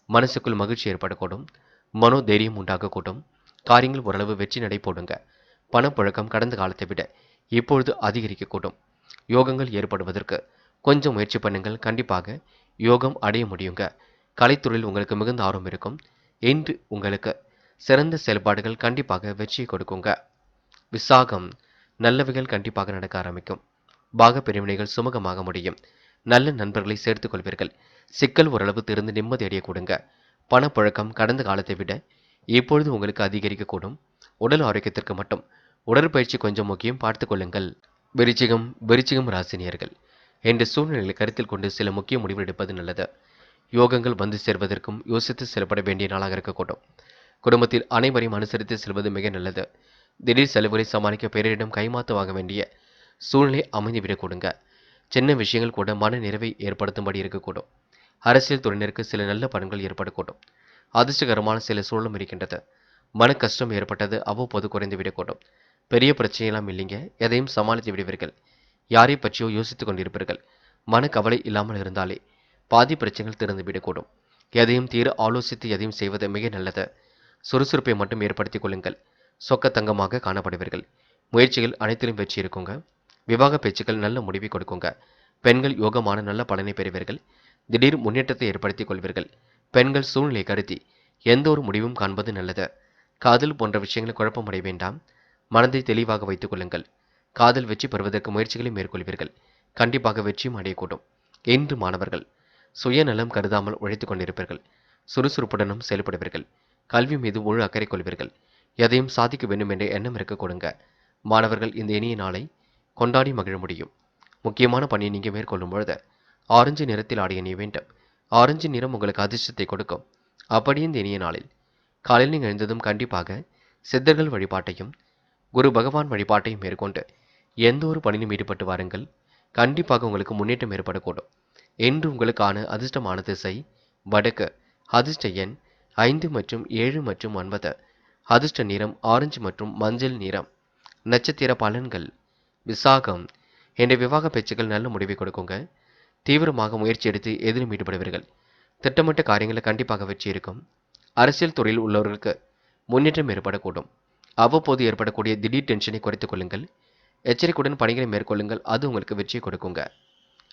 [SPEAKER 1] மனசுக்குள் மகிழ்ச்சி ஏற்படக்கூடும். மனோதைரியம் உண்டாகக்கூடும். காரியங்கள் ஓரளவு வெற்றி நடை போடுங்க. பணப்புழக்கம் கடந்த காலத்தை விட இப்பொழுது அதிகரிக்கக்கூடும். யோகங்கள் ஏற்படுவதற்கு கொஞ்சம் முயற்சி பண்ணுங்கள். கண்டிப்பாக யோகம் அடைய முடியுங்க. கலைத்துறையில் உங்களுக்கு மிகுந்த ஆர்வம் இருக்கும். இன்று உங்களுக்கு சிறந்த செயல்பாடுகள் கண்டிப்பாக வெற்றியை கொடுக்குங்க. விசாகம். நல்லவைகள் கண்டிப்பாக நடக்க ஆரம்பிக்கும். பாக பிரிவினைகள் சுமூகமாக முடியும். நல்ல நண்பர்களை சேர்த்துக் கொள்வீர்கள். சிக்கல் ஓரளவு திறந்து நிம்மதி அடைய கொடுங்க. பணப்புழக்கம் கடந்த காலத்தை விட இப்பொழுது உங்களுக்கு அதிகரிக்கக்கூடும். உடல் ஆரோக்கியத்திற்கு மட்டும் உடற்பயிற்சி கொஞ்சம் முக்கியம், பார்த்துக் கொள்ளுங்கள். விருச்சிகம் ராசினியர்கள். என்ற சூழ்நிலைகளை கருத்தில் கொண்டு சில முக்கிய முடிவுகள் எடுப்பது நல்லது. யோகங்கள் வந்து சேர்வதற்கும் யோசித்து செயல்பட வேண்டிய நாளாக இருக்கக்கூடும். குடும்பத்தில் அனைவரையும் அனுசரித்து செல்வது மிக நல்லது. திடீர் செலவுகளை சமாளிக்க பிறரிடம் கைமாத்து வாங்க வேண்டிய சூழ்நிலை அமைந்துவிடக் கொடுங்க. சின்ன விஷயங்கள் கூட மன நிறைவை ஏற்படுத்தும்படி இருக்கக்கூடும். அரசியல் துறையினருக்கு சில நல்ல பலன்கள் ஏற்படக்கூடும். அதிர்ஷ்டகரமான சில சூழலும் இருக்கின்றது. மன கஷ்டம் ஏற்பட்டது அவ்வப்போது குறைந்து விடக்கூடும். பெரிய பிரச்சனையெல்லாம் இல்லைங்க, எதையும் சமாளித்து விடுவீர்கள். யாரை பற்றியோ யோசித்துக் கொண்டிருப்பீர்கள். மன கவலை இல்லாமல் இருந்தாலே பாதி பிரச்சனைகள் திறந்து விடக்கூடும். எதையும் தீர ஆலோசித்து எதையும் செய்வது மிக நல்லது. சுறுசுறுப்பை மட்டும் ஏற்படுத்திக் கொள்ளுங்கள். சொக்க தங்கமாக காணப்படுவீர்கள். முயற்சிகள் அனைத்திலும் வெற்றி இருக்குங்க. விவாக பேச்சுக்கள் நல்ல முடிவை கொடுக்குங்க. பெண்கள் யோகமான நல்ல பலனை பெறுவீர்கள். திடீர் முன்னேற்றத்தை ஏற்படுத்திக் கொள்வீர்கள். பெண்கள் சூழ்நிலை கருதி எந்த ஒரு முடிவும் காண்பது நல்லது. காதல் போன்ற விஷயங்களை குழப்பமடைய வேண்டாம். மனதை தெளிவாக வைத்துக் கொள்ளுங்கள். காதல் வெற்றி பெறுவதற்கு முயற்சிகளை மேற்கொள்வீர்கள். கண்டிப்பாக வெற்றியும் அடையக்கூடும். இன்று மாணவர்கள் சுயநலம் கருதாமல் உழைத்துக் கொண்டிருப்பீர்கள். சுறுசுறுப்புடனும் செயல்படுவீர்கள். கல்வி மீது முழு அக்கறை கொள்வீர்கள். எதையும் சாதிக்க வேண்டும் என்ற எண்ணம் இருக்க கொடுங்க. மாணவர்கள் இந்த இனிய நாளை கொண்டாடி மகிழ முடியும். முக்கியமான பணியை நீங்கள் மேற்கொள்ளும் பொழுது ஆரஞ்சு நிறத்தில் ஆடை அணிய வேண்டும். ஆரஞ்சு நிறம் உங்களுக்கு அதிர்ஷ்டத்தை கொடுக்கும். அப்படியே இந்த இனிய நாளில் காலையில் நீங்கள் எழுந்ததும் கண்டிப்பாக சித்தர்கள் வழிபாட்டையும் குரு பகவான் வழிபாட்டையும் மேற்கொண்டு எந்த ஒரு பணியிலும் ஈடுபட்டு வாருங்கள். கண்டிப்பாக உங்களுக்கு முன்னேற்றம் ஏற்படக்கூடும். இன்று உங்களுக்கான அதிர்ஷ்டமான திசை வடக்கு. அதிர்ஷ்ட எண் 5 மற்றும் 7 மற்றும் 9. அதிர்ஷ்ட நிறம் ஆரஞ்சு மற்றும் மஞ்சள் நிறம். நட்சத்திர பலன்கள். விசாகம். என்ற விவாக பேச்சுக்கள் நல்ல முடிவை கொடுக்குங்க. தீவிரமாக முயற்சி எடுத்து எதிலும் ஈடுபடுவீர்கள். திட்டமிட்ட காரியங்களில் கண்டிப்பாக வெற்றி இருக்கும். அரசியல் துறையில் உள்ளவர்களுக்கு முன்னேற்றம் ஏற்படக்கூடும். அவ்வப்போது ஏற்படக்கூடிய திடீர் டென்ஷனை குறைத்துக் கொள்ளுங்கள். எச்சரிக்கையுடன் பணிகளை மேற்கொள்ளுங்கள். அது உங்களுக்கு வெற்றியை கொடுக்குங்க.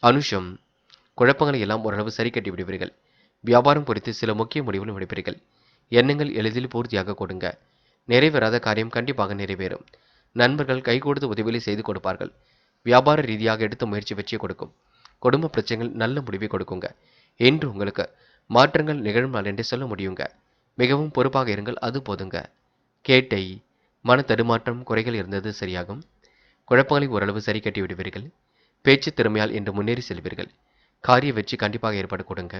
[SPEAKER 1] அனுஷம். குழப்பங்களை எல்லாம் ஓரளவு சரி கட்டி விடுவீர்கள். வியாபாரம் குறித்து சில முக்கிய முடிவுகளும் எடுப்பீர்கள். எண்ணங்கள் எளிதில் பூர்த்தியாக கொடுங்க. நிறைவேறாத காரியம் கண்டிப்பாக நிறைவேறும். நண்பர்கள் கை கொடுத்து உதவிகளை செய்து கொடுப்பார்கள். வியாபார ரீதியாக எடுத்த முயற்சி வெற்றியை கொடுக்கும். குடும்ப பிரச்சனைகள் நல்ல முடிவை கொடுக்குங்க. என்று உங்களுக்கு மாற்றங்கள் நிகழும் நாள் என்று சொல்ல முடியுங்க. மிகவும் பொறுப்பாக இருங்கள், அது போதுங்க. கேட்டை. மன தடுமாற்றம் குறைகள் இருந்தது சரியாகும். குழப்பங்களை ஓரளவு சரி கட்டி விடுவீர்கள். பேச்சு திறமையால் இன்று முன்னேறி செல்வீர்கள். காரிய வெற்றி கண்டிப்பாக ஏற்படக்கூடுங்க.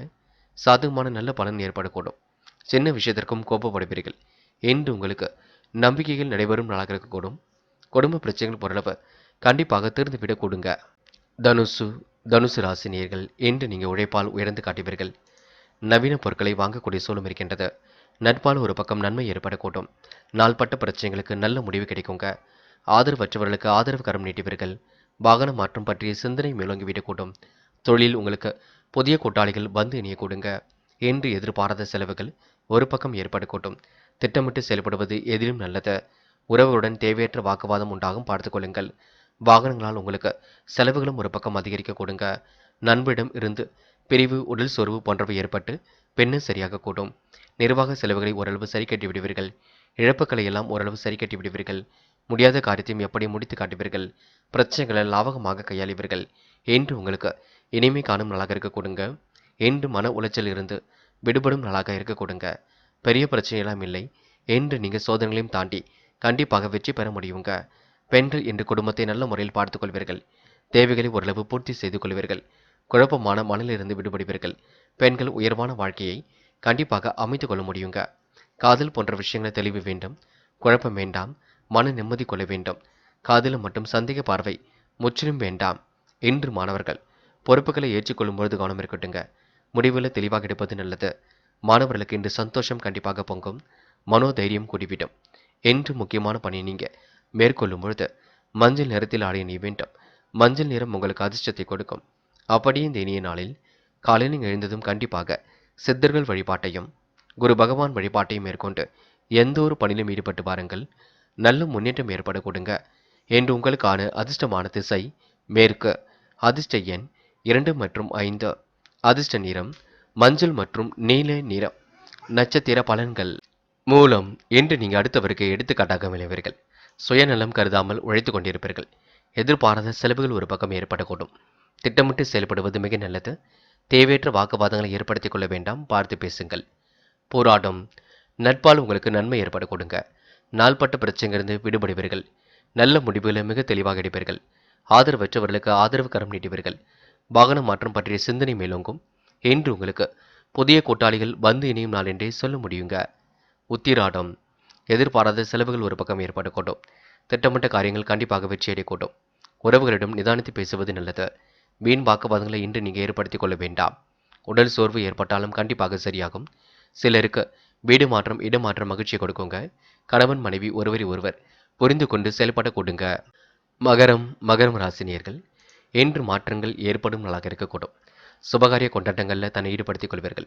[SPEAKER 1] சாதகமான நல்ல பலன் ஏற்படக்கூடும். சின்ன விஷயத்திற்கும் கோபப்படுவீர்கள். என்று உங்களுக்கு நம்பிக்கைகள் நடைபெறும் நாளாக இருக்கக்கூடும். குடும்ப பிரச்சனைகள் ஓரளவு கண்டிப்பாக தீர்ந்துவிடக் கூடுங்க. தனுசு ராசினியர்கள். இன்று நீங்கள் உழைப்பால் உயர்ந்து காட்டுவீர்கள். நவீன பொருட்களை வாங்கக்கூடிய சூழலும் இருக்கின்றது. நட்பால் ஒரு பக்கம் நன்மை ஏற்படக்கூடும். நாள்பட்ட பிரச்சனைகளுக்கு நல்ல முடிவு கிடைக்குங்க. ஆதரவற்றவர்களுக்கு ஆதரவு கரம் நீட்டுவீர்கள். வாகன மாற்றம் பற்றிய சிந்தனை மேலோங்கிவிடக்கூடும். தொழில் உங்களுக்கு புதிய கூட்டாளிகள் வந்து இணையக்கூடுங்க. என்று எதிர்பாராத செலவுகள் ஒரு பக்கம் ஏற்படக்கூடும். திட்டமிட்டு செயல்படுவது எதிலும் நல்லது. உறவுகளுடன் தேவையற்ற வாக்குவாதம் உண்டாகும், பார்த்துக் கொள்ளுங்கள். வாகனங்களால் உங்களுக்கு செலவுகளும் ஒரு பக்கம் அதிகரிக்க கொடுங்க. நண்பரிடம் இருந்து பிரிவு, உடல் சோர்வு போன்றவை ஏற்பட்டு பின்னர் சரியாக கூடும். நிர்வாக செலவுகளை ஓரளவு சரி கட்டி விடுவீர்கள். இழப்புகளை எல்லாம் ஓரளவு சரி கட்டி விடுவீர்கள். முடியாத காரியத்தையும் எப்படி முடித்து காட்டுவீர்கள். பிரச்சனைகளை லாபகமாக கையாளுவீர்கள். என்று உங்களுக்கு இனிமை காணும் நாளாக இருக்க கொடுங்க. என்று மன உளைச்சல் இருந்து விடுபடும் நாளாக இருக்க கொடுங்க. பெரிய பிரச்சனையெல்லாம் இல்லை. என்று நீங்கள் சோதனைகளையும் தாண்டி கண்டிப்பாக வெற்றி பெற முடியுங்க. பெண்கள் இன்று குடும்பத்தை நல்ல முறையில் பார்த்துக் கொள்வீர்கள். தேவைகளை ஓரளவு பூர்த்தி செய்து கொள்வீர்கள். குழப்பமான மனதிலிருந்து விடுபடுவீர்கள். பெண்கள் உயர்வான வாழ்க்கையை கண்டிப்பாக அமைத்துக் கொள்ள முடியுங்க. காதல் போன்ற விஷயங்களை தெளிவு வேண்டும். குழப்பம் வேண்டாம். மன நிம்மதி கொள்ள வேண்டும். காதலில் மட்டும் சந்தேக பார்வை முற்றிலும் வேண்டாம். இன்று மாணவர்கள் பொறுப்புகளை ஏற்றுக்கொள்ளும் பொழுது கவனம் இருக்கட்டுங்க. முடிவில் தெளிவாக எடுப்பது நல்லது. மாணவர்களுக்கு இன்று சந்தோஷம் கண்டிப்பாக பொங்கும். மனோதைரியம் கூடிவிடும். என்று முக்கியமான பணி நீங்க மேற்கொள்ளும் பொழுது மஞ்சள் நிறத்தில் ஆடை அணிய வேண்டும். மஞ்சள் நிறம் உங்களுக்கு அதிர்ஷ்டத்தை கொடுக்கும். அப்படியே இந்த இனிய நாளில் காலையில் நீங்கள் எழுந்ததும் கண்டிப்பாக சித்தர்கள் வழிபாட்டையும் குரு பகவான் வழிபாட்டையும் மேற்கொண்டு எந்த ஒரு பணியிலும் ஈடுபட்டு பாருங்கள். நல்ல முன்னேற்றம் ஏற்பட கொடுங்க. என்று உங்களுக்கான அதிர்ஷ்டமான திசை மேற்கு. அதிர்ஷ்ட எண் 2 மற்றும் 5. அதிர்ஷ்ட நிறம் மஞ்சள் மற்றும் நீல நிறம். நட்சத்திர பலன்கள். மூலம் என்று நீங்கள் அடுத்தவருக்கு எடுத்துக்காட்டாக விளைவீர்கள். சுயநலம் கருதாமல் உழைத்துக் கொண்டிருப்பீர்கள். எதிர்பாராத செலவுகள் ஒரு பக்கம் ஏற்படக்கூடும். திட்டமிட்டு செயல்படுவது மிக நல்லது. தேவையற்ற வாக்குவாதங்களை ஏற்படுத்திக் கொள்ள வேண்டாம். பார்த்து பேசுங்கள். போராடும் நட்பால் உங்களுக்கு நன்மை ஏற்பட கொடுங்க. நாள்பட்ட பிரச்சனையிலிருந்து விடுபடுவீர்கள். நல்ல முடிவுகளை மிக தெளிவாக எடுப்பீர்கள். ஆதரவற்றவர்களுக்கு ஆதரவு கரம் நீட்டுவீர்கள். வாகன மாற்றம் பற்றிய சிந்தனை மேலோங்கும். என்று உங்களுக்கு புதிய கூட்டாளிகள் வந்து இணையும் நாள் என்றே சொல்ல முடியுங்க. உத்திராடம் எதிர்பாராத செலவுகள் ஒரு பக்கம் ஏற்படக்கூடும். திட்டமிட்ட காரியங்கள் கண்டிப்பாக வெற்றியடையக்கூடும். உறவுகளிடம் நிதானித்து பேசுவது நல்லது. வீண் வாக்குவாதங்களை இன்று நீங்கள் ஏற்படுத்திக் கொள்ள வேண்டாம். உடல் சோர்வு ஏற்பட்டாலும் கண்டிப்பாக சரியாகும். சிலருக்கு வீடு மாற்றம் இடமாற்றம் மகிழ்ச்சியை கொடுக்குங்க. கணவன் மனைவி ஒருவரை ஒருவர் புரிந்து கொண்டு செயல்பட கொடுங்க. மகரம் ராசினியர்கள் என்று மாற்றங்கள் ஏற்படும் நாளாக இருக்கக்கூடும். சுபகாரிய கொண்டாட்டங்களில் தன்னை ஈடுபடுத்திக் கொள்வீர்கள்.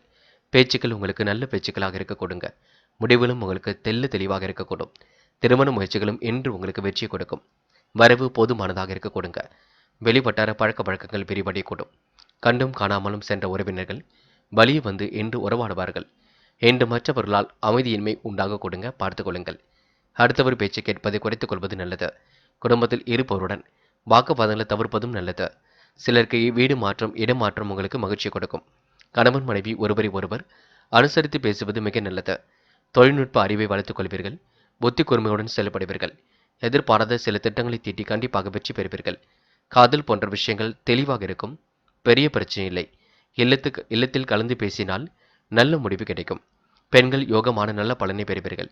[SPEAKER 1] பேச்சுக்கள் உங்களுக்கு நல்ல பேச்சுக்களாக இருக்க கொடுங்க. முடிவிலும் உங்களுக்கு தெளிவாக இருக்கக்கூடும். திருமண முயற்சிகளும் இன்று உங்களுக்கு வெற்றி கொடுக்கும். வரவு போதுமானதாக இருக்க கொடுங்க. வெளிவட்டார பழக்க வழக்கங்கள் விரிவடையக்கூடும். கண்டும் காணாமலும் சென்ற உறவினர்கள் வழியே வந்து இன்று உறவாடுவார்கள். என்று மற்றவர்களால் அமைதியின்மை உண்டாக கொடுங்க. பார்த்து கொள்ளுங்கள். அடுத்தவர் பேச்சை கேட்பதை குறைத்துக் கொள்வது நல்லது. குடும்பத்தில் இருப்பவருடன் வாக்குவாதங்களை தவிர்ப்பதும் நல்லது. சிலருக்கு வீடு மாற்றம் இடமாற்றம் உங்களுக்கு மகிழ்ச்சி கொடுக்கும். கணவன் மனைவி ஒருவரை ஒருவர் அனுசரித்து பேசுவது மிக நல்லது. தொழில்நுட்ப அறிவை வளர்த்துக் கொள்வீர்கள். புத்தி கூர்மையுடன் செயல்படுவீர்கள். எதிர்பாராத சில திட்டங்களை தீட்டி கண்டிப்பாக வெற்றி பெறுவீர்கள். காதல் போன்ற விஷயங்கள் தெளிவாக இருக்கும். பெரிய பிரச்சனை இல்லை. இல்லத்தில் கலந்து பேசினால் நல்ல முடிவு கிடைக்கும். பெண்கள் யோகமான நல்ல பலனை பெறுவீர்கள்.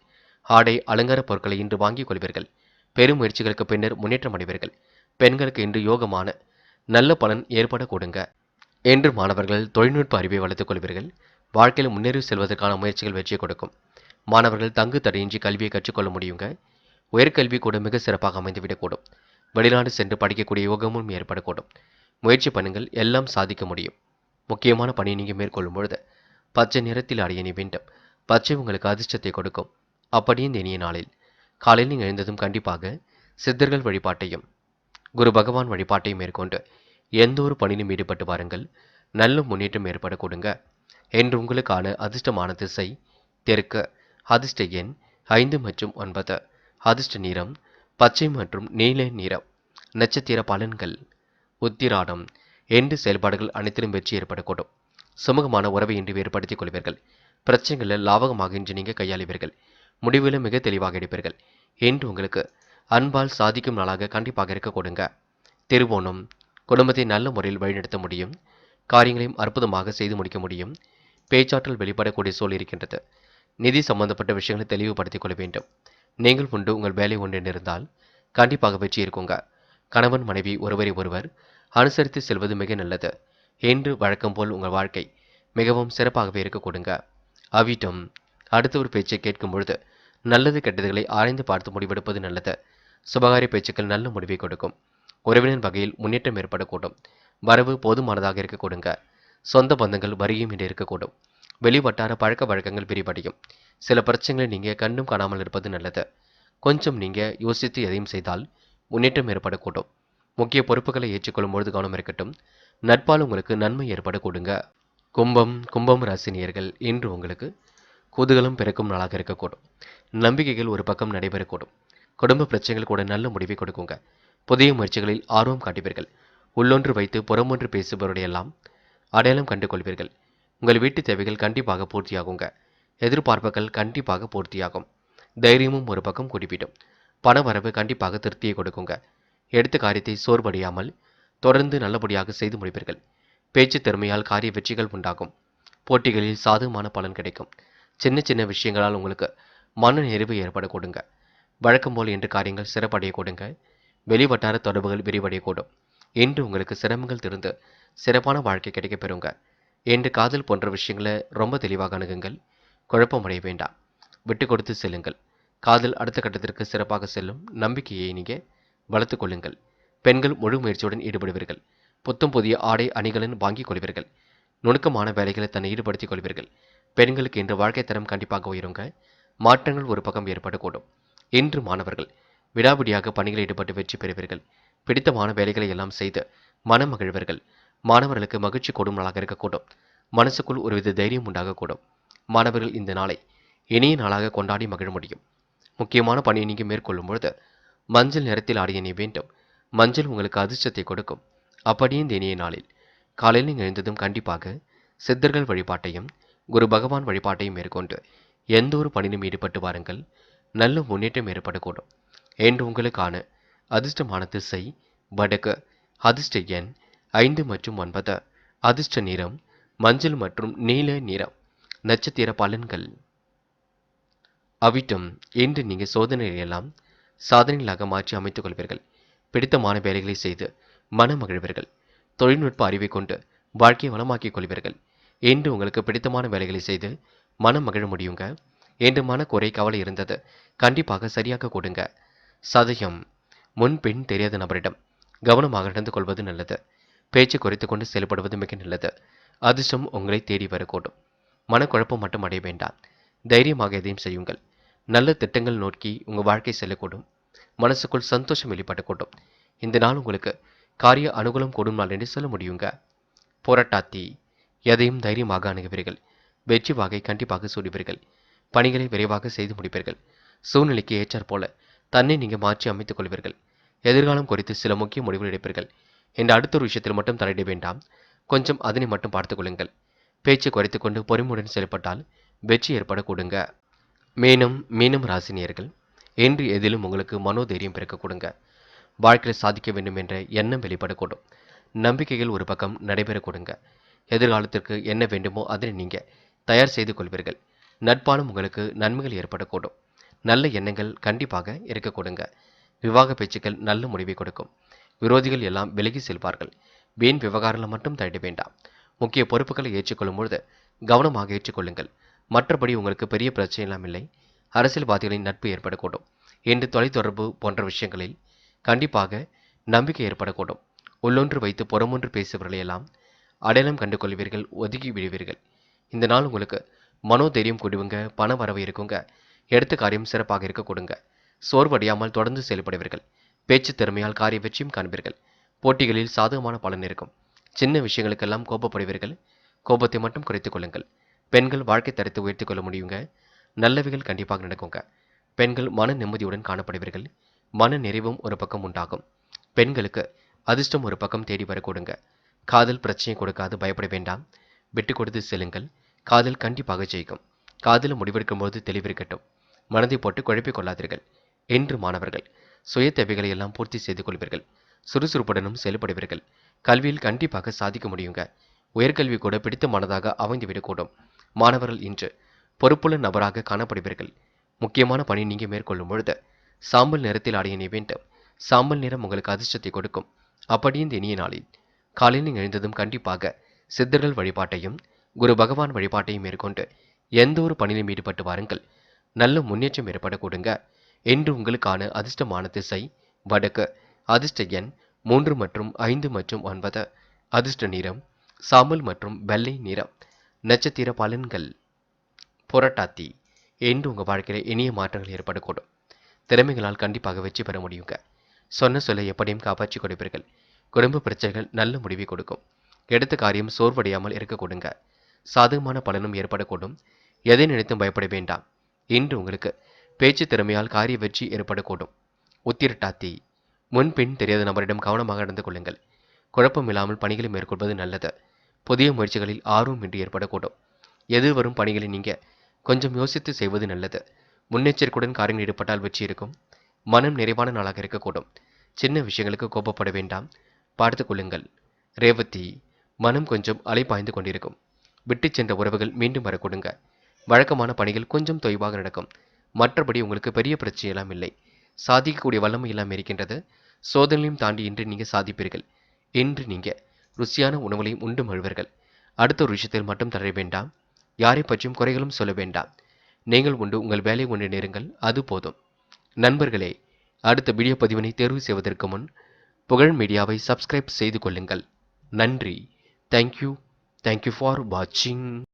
[SPEAKER 1] ஆடை அலங்கார பொருட்களை இன்று வாங்கிக் கொள்வீர்கள். பெரும் முயற்சிகளுக்கு பின்னர் முன்னேற்றம் அடைவீர்கள். பெண்களுக்கு இன்று யோகமான நல்ல பலன் ஏற்பட கொடுங்க. என்று மாணவர்கள் தொழில்நுட்ப அறிவை வளர்த்துக் கொள்வீர்கள். வாழ்க்கையில் முன்னேறி செல்வதற்கான முயற்சிகள் வெற்றி கொடுக்கும். மாணவர்கள் தங்கு தடையின்றி கல்வியை கற்றுக்கொள்ள முடியுங்க. உயர்கல்வி கூட மிக சிறப்பாக அமைந்துவிடக்கூடும். வெளிநாடு சென்று படிக்கக்கூடிய யோகமும் ஏற்படக்கூடும். முயற்சி பண்ணுங்கள், எல்லாம் சாதிக்க முடியும். முக்கியமான பணியை நீங்கள் மேற்கொள்ளும் பொழுது பச்சை நிறத்தில் அடைய வேண்டும். பச்சை உங்களுக்கு அதிர்ஷ்டத்தை கொடுக்கும். அப்படியே இந்த இனிய நாளில் காலையில் நீங்கள் எழுந்ததும் கண்டிப்பாக சித்தர்கள் வழிபாட்டையும் குரு பகவான் வழிபாட்டையும் மேற்கொண்டு எந்த ஒரு பணியிலும் ஈடுபட்டு வாருங்கள். நல்ல முன்னேற்றம் ஏற்பட கொடுங்க. என்று உங்களுக்கான அதிர்ஷ்டமான திசை தெற்கு. அதிர்ஷ்ட எண் 5 மற்றும் 9. அதிர்ஷ்ட நிறம் பச்சை மற்றும் நீல நிறம். நட்சத்திர பலன்கள். உத்திராடம் என்று செயல்பாடுகள் அனைத்திலும் வெற்றி ஏற்படக்கூடும். சுமூகமான உறவை இன்று ஏற்படுத்திக் கொள்வீர்கள். பிரச்சனைகளில் லாபகமாக இன்று நீங்கள் கையாளுவீர்கள். முடிவில் மிக தெளிவாக எடுப்பீர்கள். என்று உங்களுக்கு அன்பால் சாதிக்கும் நாளாக கண்டிப்பாக இருக்க கொடுங்க. திருவோணம் குடும்பத்தை நல்ல முறையில் வழிநடத்த முடியும். காரியங்களையும் அற்புதமாக செய்து முடிக்க முடியும். பேச்சாற்றல் வெளிப்படக்கூடிய சூழல் இருக்கின்றது. நிதி சம்பந்தப்பட்ட விஷயங்களை தெளிவுபடுத்திக் கொள்ள வேண்டும். நீங்கள் உண்டு உங்கள் வேலை ஒன்று இருந்தால் கண்டிப்பாக வெற்றி இருக்குங்க. கணவன் மனைவி ஒருவரை ஒருவர் அனுசரித்து செல்வது மிக நல்லது. என்று வழக்கம் போல் உங்கள் வாழ்க்கை மிகவும் சிறப்பாகவே இருக்க கொடுங்க. அவிட்டம் அடுத்தவர் பேச்சை கேட்கும் பொழுது நல்லது கெட்டதுகளை ஆராய்ந்து பார்த்து முடிவெடுப்பது நல்லது. சுபகாரிய பேச்சுக்கள் நல்ல முடிவை கொடுக்கும். உறவினர் வகையில் முன்னேற்றம் ஏற்படக்கூடும். வரவு போதுமானதாக இருக்க கொடுங்க. சொந்த பந்தங்கள் வரியும் இன்று இருக்கக்கூடும். வெளிவட்டார பழக்க வழக்கங்கள் விரிவடையும். சில பிரச்சனைகளை நீங்கள் கண்டும் காணாமல் இருப்பது நல்லது. கொஞ்சம் நீங்கள் யோசித்து எதையும் செய்தால் முன்னேற்றம் ஏற்படக்கூடும். முக்கிய பொறுப்புகளை ஏற்றுக்கொள்ளும் பொழுது கவனம் இருக்கட்டும். நட்பால் உங்களுக்கு நன்மை ஏற்பட கொடுங்க. கும்பம் ராசினியர்கள் இன்று உங்களுக்கு குதூகலம் பிறக்கும் நாளாக இருக்கக்கூடும். நம்பிக்கைகள் ஒரு பக்கம் நடைபெறக்கூடும். குடும்ப பிரச்சனைகள் கூட நல்ல முடிவை கொடுக்குங்க. புதிய முயற்சிகளில் ஆர்வம் காட்டுவீர்கள். உள்ளொன்று வைத்து புறமொன்று பேசுபவருடையெல்லாம் அடையாளம் கண்டு கொள்வீர்கள். உங்கள் வீட்டு தேவைகள் கண்டிப்பாக பூர்த்தியாகுங்க. எதிர்பார்ப்புகள் கண்டிப்பாக பூர்த்தியாகும். தைரியமும் ஒரு பக்கம் கூடிவிடும். பண வரவு கண்டிப்பாக திருப்தியை கொடுக்குங்க. எடுத்த காரியத்தை சோர்வடையாமல் தொடர்ந்து நல்லபடியாக செய்து முடிப்பீர்கள். பேச்சு திறமையால் காரிய வெற்றிகள் உண்டாகும். போட்டிகளில் சாதகமான பலன் கிடைக்கும். சின்ன சின்ன விஷயங்களால் உங்களுக்கு மன நிறைவு ஏற்பட கொடுங்க. வழக்கம் போல் இன்று காரியங்கள் சிறப்படைய கொடுங்க. வெளிவட்டார தொடர்புகள் விரிவடையக்கூடும். இன்று உங்களுக்கு சிரமங்கள் திருந்து சிறப்பான வாழ்க்கை கிடைக்கப் பெறுங்க. இன்று காதல் போன்ற விஷயங்களை ரொம்ப தெளிவாக அணுகுங்கள். குழப்பமடைய வேண்டாம். விட்டு கொடுத்து செல்லுங்கள். காதல் அடுத்த கட்டத்திற்கு சிறப்பாக செல்லும். நம்பிக்கையை நீங்க வளர்த்துக் கொள்ளுங்கள். பெண்கள் முழு முயற்சியுடன் ஈடுபடுவீர்கள். புத்தம் புதிய ஆடை அணிகலன் வாங்கிக் கொள்வீர்கள். நுணுக்கமான வேலைகளை தன்னை ஈடுபடுத்திக் கொள்வீர்கள். பெண்களுக்கு இன்று வாழ்க்கை தரம் கண்டிப்பாக உயருங்க. மாற்றங்கள் ஒரு பக்கம் ஏற்படக்கூடும். இன்று மாணவர்கள் விடாபிடியாக பணிகளில் ஈடுபட்டு வெற்றி பெறுவீர்கள். பிடித்தமான வேலைகளை எல்லாம் செய்து மனம் மகிழ்வீர்கள். மாணவர்களுக்கு மகிழ்ச்சி கூடும் நாளாக இருக்கக்கூடும். மனசுக்குள் ஒருவித தைரியம் உண்டாகக்கூடும். மாணவர்கள் இந்த நாளை இனிய நாளாக கொண்டாடி மகிழ முடியும். முக்கியமான பணியை நீங்கள் மேற்கொள்ளும் பொழுது மஞ்சள் நிறத்தில் ஆடிய நீ வேண்டும். மஞ்சள் உங்களுக்கு அதிர்ஷ்டத்தை கொடுக்கும். அப்படியே இந்த இனிய நாளில் காலையில் நீங்கள் எழுந்ததும் கண்டிப்பாக சித்தர்கள் வழிபாட்டையும் குரு பகவான் வழிபாட்டையும் மேற்கொண்டு எந்த ஒரு பணியிலும் ஈடுபட்டு வாருங்கள். நல்ல முன்னேற்றம் ஏற்படக்கூடும். என்று உங்களுக்கான அதிர்ஷ்டமான திசை வடக்கு. அதிர்ஷ்ட எண் 5 மற்றும் 9. அதிர்ஷ்ட நிறம் மஞ்சள் மற்றும் நீல நிறம். நட்சத்திர பலன்கள். அவிட்டம். இன்று நீங்கள் சோதனைகளை எல்லாம் சாதனைகளாக மாற்றி அமைத்துக் கொள்வீர்கள். பிடித்தமான வேலைகளை செய்து மனம் மகிழ்வீர்கள். தொழில்நுட்ப அறிவை கொண்டு வாழ்க்கையை வளமாக்கிக் கொள்வீர்கள். இன்று உங்களுக்கு பிடித்தமான வேலைகளை செய்து மனம் மகிழ முடியுங்க. என்று மனக்குறை கவலை இருந்தது கண்டிப்பாக சரியாக கொடுங்க. சதயம். முன்பின் தெரியாத நபரிடம் கவனமாக நடந்து கொள்வது நல்லது. பேச்சு குறைத்து கொண்டு செயல்படுவது மிக நல்லது. அதிர்ஷ்டம் உங்களை தேடி வரக்கூடும். மனக்குழப்பம் மட்டும் அடைய வேண்டாம். தைரியமாக எதையும் செய்யுங்கள். நல்ல திட்டங்கள் நோக்கி உங்கள் வாழ்க்கை செல்லக்கூடும். மனசுக்குள் சந்தோஷம் வெளிப்படக்கூடும். இந்த நாள் உங்களுக்கு காரிய அனுகூலம் கூடும் நாள் என்று சொல்ல முடியுங்க. போராட்டாத்தி. எதையும் தைரியமாக அணுகுவீர்கள். வெற்றி வாகை கண்டிப்பாக சூடுவீர்கள். பணிகளை விரைவாக செய்து முடிப்பீர்கள். சூழ்நிலைக்கு ஏற்றாற் போல தன்னை நீங்கள் மாற்றி அமைத்துக் கொள்வீர்கள். எதிர்காலம் குறித்து சில முக்கிய முடிவுகள் எடுப்பீர்கள். இந்த அடுத்த ஒரு விஷயத்தில் மட்டும் தலையிட வேண்டாம். கொஞ்சம் அதனை மட்டும் பார்த்துக் கொள்ளுங்கள். பேச்சை குறைத்துக் கொண்டு பொறுமையுடன் செயல்பட்டால் வெற்றி ஏற்பட கொடுங்க. மீனம் ராசினியர்கள். என்று எதிலும் உங்களுக்கு மனோதைரியம் பிறக்க கொடுங்க. வாழ்க்கையில் சாதிக்க வேண்டும் என்ற எண்ணம் வெளிப்படக்கூடும். நம்பிக்கைகள் ஒரு பக்கம் நடைபெற கொடுங்க. எதிர்காலத்திற்கு என்ன வேண்டுமோ அதனை நீங்க தயார் செய்து கொள்வீர்கள். நட்பாலும் உங்களுக்கு நன்மைகள் ஏற்படக்கூடும். நல்ல எண்ணங்கள் கண்டிப்பாக இருக்க கொடுங்க. விவாக பேச்சுக்கள் நல்ல முடிவை கொடுக்கும். விரோதிகள் எல்லாம் விலகி செல்வார்கள். வீண் விவகாரங்கள் மட்டும் தள்ளிட வேண்டாம். முக்கிய பொறுப்புகளை ஏற்றுக்கொள்ளும் பொழுது கவனமாக ஏற்றுக்கொள்ளுங்கள். மற்றபடி உங்களுக்கு பெரிய பிரச்சனை எல்லாம் இல்லை. அரசியல்வாதிகளின் நட்பு ஏற்படக்கூடும். என்று தொலைத்தொடர்பு போன்ற விஷயங்களில் கண்டிப்பாக நம்பிக்கை ஏற்படக்கூடும். உள்ளொன்று வைத்து புறமொன்று பேசுபவர்களை எல்லாம் அடையாளம் கண்டு கொள்வீர்கள். ஒதுக்கி விடுவீர்கள். இந்த நாள் உங்களுக்கு மனோதைரியம் கூடுவங்க. பண வரவு இருக்குங்க. எடுத்த காரியம் சிறப்பாக இருக்க கொடுங்க. சோர்வடையாமல் தொடர்ந்து செயல்படுவீர்கள். பேச்சு திறமையால் காரிய வெற்றியும் காண்பீர்கள். போட்டிகளில் சாதகமான பலன் இருக்கும். சின்ன விஷயங்களுக்கெல்லாம் கோபப்படுவீர்கள். கோபத்தை மட்டும் குறைத்துக் கொள்ளுங்கள். பெண்கள் வாழ்க்கை தரத்தை உயர்த்திக் கொள்ள முடியுங்க. நல்லவைகள் கண்டிப்பாக நடக்குங்க. பெண்கள் மன நிம்மதியுடன் காணப்படுவீர்கள். மன நிறைவும் ஒரு பக்கம் உண்டாகும். பெண்களுக்கு அதிர்ஷ்டம் ஒரு பக்கம் தேடி வர கொடுங்க. காதல் பிரச்சனை கொடுக்காது பயப்பட வேண்டாம். விட்டு கொடுத்து செல்லுங்கள். காதல் கண்டிப்பாக ஜெயிக்கும். காதல் முடிவெடுக்கும் போது தெளிவிருக்கட்டும். மனதை போட்டு குழப்பிக் கொள்ளாதீர்கள். என்று மாணவர்கள் சுய தேவைகளை எல்லாம் பூர்த்தி செய்து கொள்வீர்கள். சுறுசுறுப்புடனும் செயல்படுவீர்கள். கல்வியில் கண்டிப்பாக சாதிக்க முடியுங்க. உயர்கல்வி கூட பிடித்தமானதாக அமைந்துவிடக்கூடும். மாணவர்கள் இன்று பொறுப்புள்ள நபராக காணப்படுவீர்கள். முக்கியமான பணி நீங்க மேற்கொள்ளும் பொழுது சாம்பல் நிறத்தில் ஆடிய நீ வேண்டும். சாம்பல் நிறம் உங்களுக்கு அதிர்ஷ்டத்தை கொடுக்கும். அப்படி இந்த இனிய நாளில் காலையில் நீங்கள் எழுந்ததும் கண்டிப்பாக சித்தர்கள் வழிபாட்டையும் குரு பகவான் வழிபாட்டையும் மேற்கொண்டு எந்த ஒரு பணியிலும் ஈடுபட்டு வாருங்கள். நல்ல முன்னேற்றம் ஏற்பட கொடுங்க. என்று உங்களுக்கான அதிர்ஷ்டமான திசை வடக்கு. அதிர்ஷ்ட எண் 3 மற்றும் 5 மற்றும் 9. அதிர்ஷ்ட நிறம் சாம்பல் மற்றும் வெள்ளை நிறம். நட்சத்திர பலன்கள். புரட்டாத்தி. என்று உங்கள் வாழ்க்கையில் இனிய மாற்றங்கள் ஏற்படக்கூடும். திறமைகளால் கண்டிப்பாக வெற்றி பெற முடியுங்க. சொன்ன சொல்லை எப்படியும் காப்பாற்றி கொடுப்பீர்கள். குடும்ப பிரச்சனைகள் நல்ல முடிவை கொடுக்கும். எடுத்த காரியம் சோர்வடையாமல் இருக்க கொடுங்க. சாதகமான பலனும் ஏற்படக்கூடும். எதை நினைத்தும் பயப்பட வேண்டாம். இன்று உங்களுக்கு பேச்சு திறமையால் காரிய வெற்றி ஏற்படக்கூடும். உத்திரட்டாத்தி. முன்பின் தெரியாத நபரிடம் கவனமாக நடந்து கொள்ளுங்கள். குழப்பம் இல்லாமல் பணிகளை மேற்கொள்வது நல்லது. புதிய முயற்சிகளில் ஆர்வம் இன்றி ஏற்படக்கூடும். எதிர்வரும் பணிகளை நீங்க கொஞ்சம் யோசித்து செய்வது நல்லது. முன்னெச்சரிக்கையுடன் காரியங்கள் ஈடுபட்டால் வெற்றி இருக்கும். மனம் நிறைவான நாளாக இருக்கக்கூடும். சின்ன விஷயங்களுக்கு கோபப்பட வேண்டாம். பார்த்துக் கொள்ளுங்கள். ரேவதி. மனம் கொஞ்சம் அலைபாய்ந்து கொண்டிருக்கும். விட்டு சென்ற உறவுகள் மீண்டும் வரக்கூடுங்க. வழக்கமான பணிகள் கொஞ்சம் தொய்வாக நடக்கும். மற்றபடி உங்களுக்கு பெரிய பிரச்சனையெல்லாம் இல்லை. சாதிக்கக்கூடிய வல்லமை எல்லாம் இருக்கின்றது. சோதனையும் தாண்டி இன்று நீங்க சாதிப்பீர்கள். இன்று நீங்க ருசியான உணவுகளையும் உண்டு மகிழ்வீர்கள். அடுத்த ஒரு விஷயத்தில் மட்டும் தளர வேண்டாம். யாரை பற்றியும் குறைகளும் சொல்ல வேண்டாம். நீங்கள் உண்டு உங்கள் வேலை ஒன்று நேருங்கள், அது போதும். நண்பர்களே, அடுத்த வீடியோ பதிவினை தேர்வு செய்வதற்கு முன் புகழ் மீடியாவை சப்ஸ்கிரைப் செய்து கொள்ளுங்கள். நன்றி. தேங்க்யூ ஃபார் வாட்சிங்.